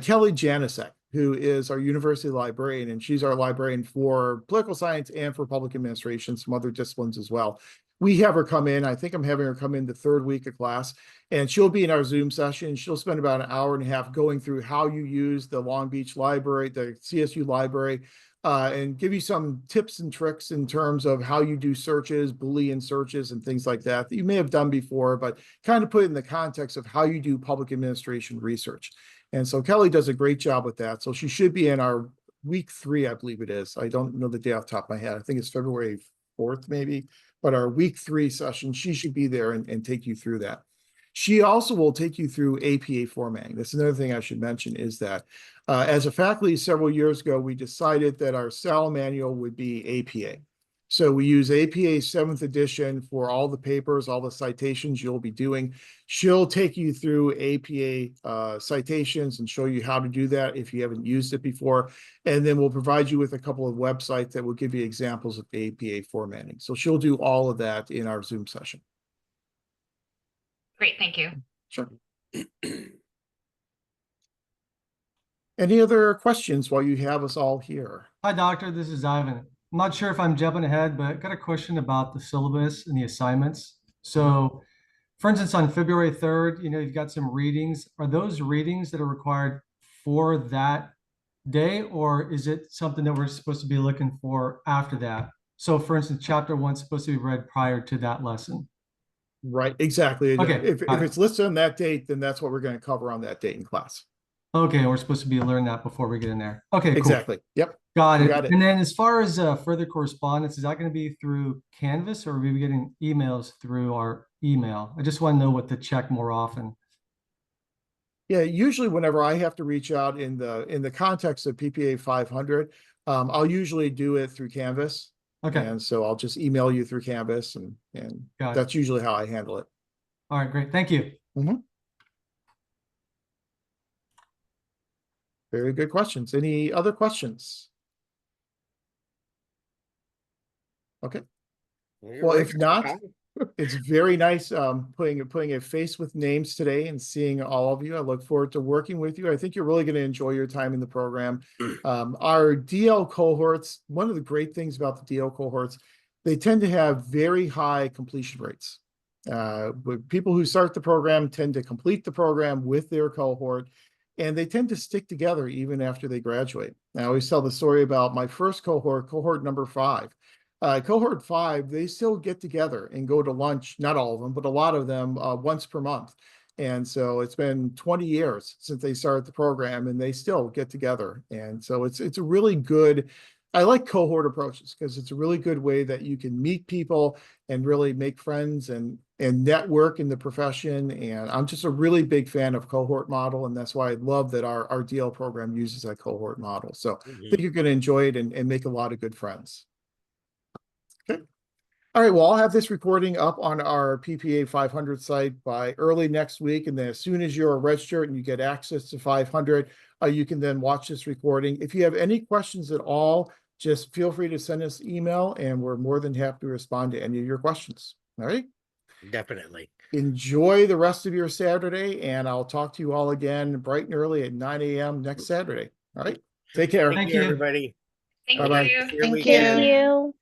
Kelly Janisek, who is our university librarian, and she's our librarian for political science and for public administration, some other disciplines as well. We have her come in. I think I'm having her come in the 3rd week of class, and she'll be in our Zoom session. She'll spend about an hour and a half going through how you use the Long Beach library, the CSU library, and give you some tips and tricks in terms of how you do searches, Boolean searches, and things like that you may have done before, but kind of put it in the context of how you do public administration research. And so Kelly does a great job with that. So she should be in our week 3, I believe it is. I don't know the day off the top of my head. I think it's February 4th, maybe. But our week 3 session, she should be there and take you through that. She also will take you through APA formatting. That's another thing I should mention is that as a faculty several years ago, we decided that our style manual would be APA. So we use APA 7th edition for all the papers, all the citations you'll be doing. She'll take you through APA citations and show you how to do that if you haven't used it before. And then we'll provide you with a couple of websites that will give you examples of APA formatting. So she'll do all of that in our Zoom session.
Great, thank you.
Sure. Any other questions while you have us all here?
Hi, Doctor. This is Ivan. I'm not sure if I'm jumping ahead, but got a question about the syllabus and the assignments. So, for instance, on February 3rd, you've got some readings. Are those readings that are required for that day, or is it something that we're supposed to be looking for after that? So, for instance, chapter 1 is supposed to be read prior to that lesson.
Right, exactly.
Okay.
If it's listed on that date, then that's what we're going to cover on that date in class.
Okay, we're supposed to be learning that before we get in there. Okay, cool.
Exactly. Yep.
Got it. And then as far as further correspondence, is that going to be through Canvas, or are we getting emails through our email? I just want to know what to check more often.
Yeah, usually whenever I have to reach out in the context of PPA 500, I'll usually do it through Canvas.
Okay.
And so I'll just email you through Canvas, and that's usually how I handle it.
All right, great. Thank you.
Very good questions. Any other questions? Okay. Well, if not, it's very nice putting a face with names today and seeing all of you. I look forward to working with you. I think you're really going to enjoy your time in the program. Our DL cohorts, one of the great things about the DL cohorts, they tend to have very high completion rates. People who start the program tend to complete the program with their cohort, and they tend to stick together even after they graduate. I always tell the story about my first cohort number 5. Cohort 5, they still get together and go to lunch, not all of them, but a lot of them once per month. And so it's been 20 years since they started the program, and they still get together. And so it's a really good, I like cohort approaches because it's a really good way that you can meet people and really make friends and network in the profession. And I'm just a really big fan of cohort model. And that's why I love that our DL program uses that cohort model. So I think you're going to enjoy it and make a lot of good friends. Okay. All right. Well, I'll have this recording up on our PPA 500 site by early next week. And then as soon as you're registered and you get access to 500, you can then watch this recording. If you have any questions at all, just feel free to send us email and we're more than happy to respond to any of your questions. All right.
Definitely.
Enjoy the rest of your Saturday, and I'll talk to you all again bright and early at 9 a.m. next Saturday. All right. Take care.
Thank you, everybody.
Thank
Bye-bye.
you.
Thank
Thank you.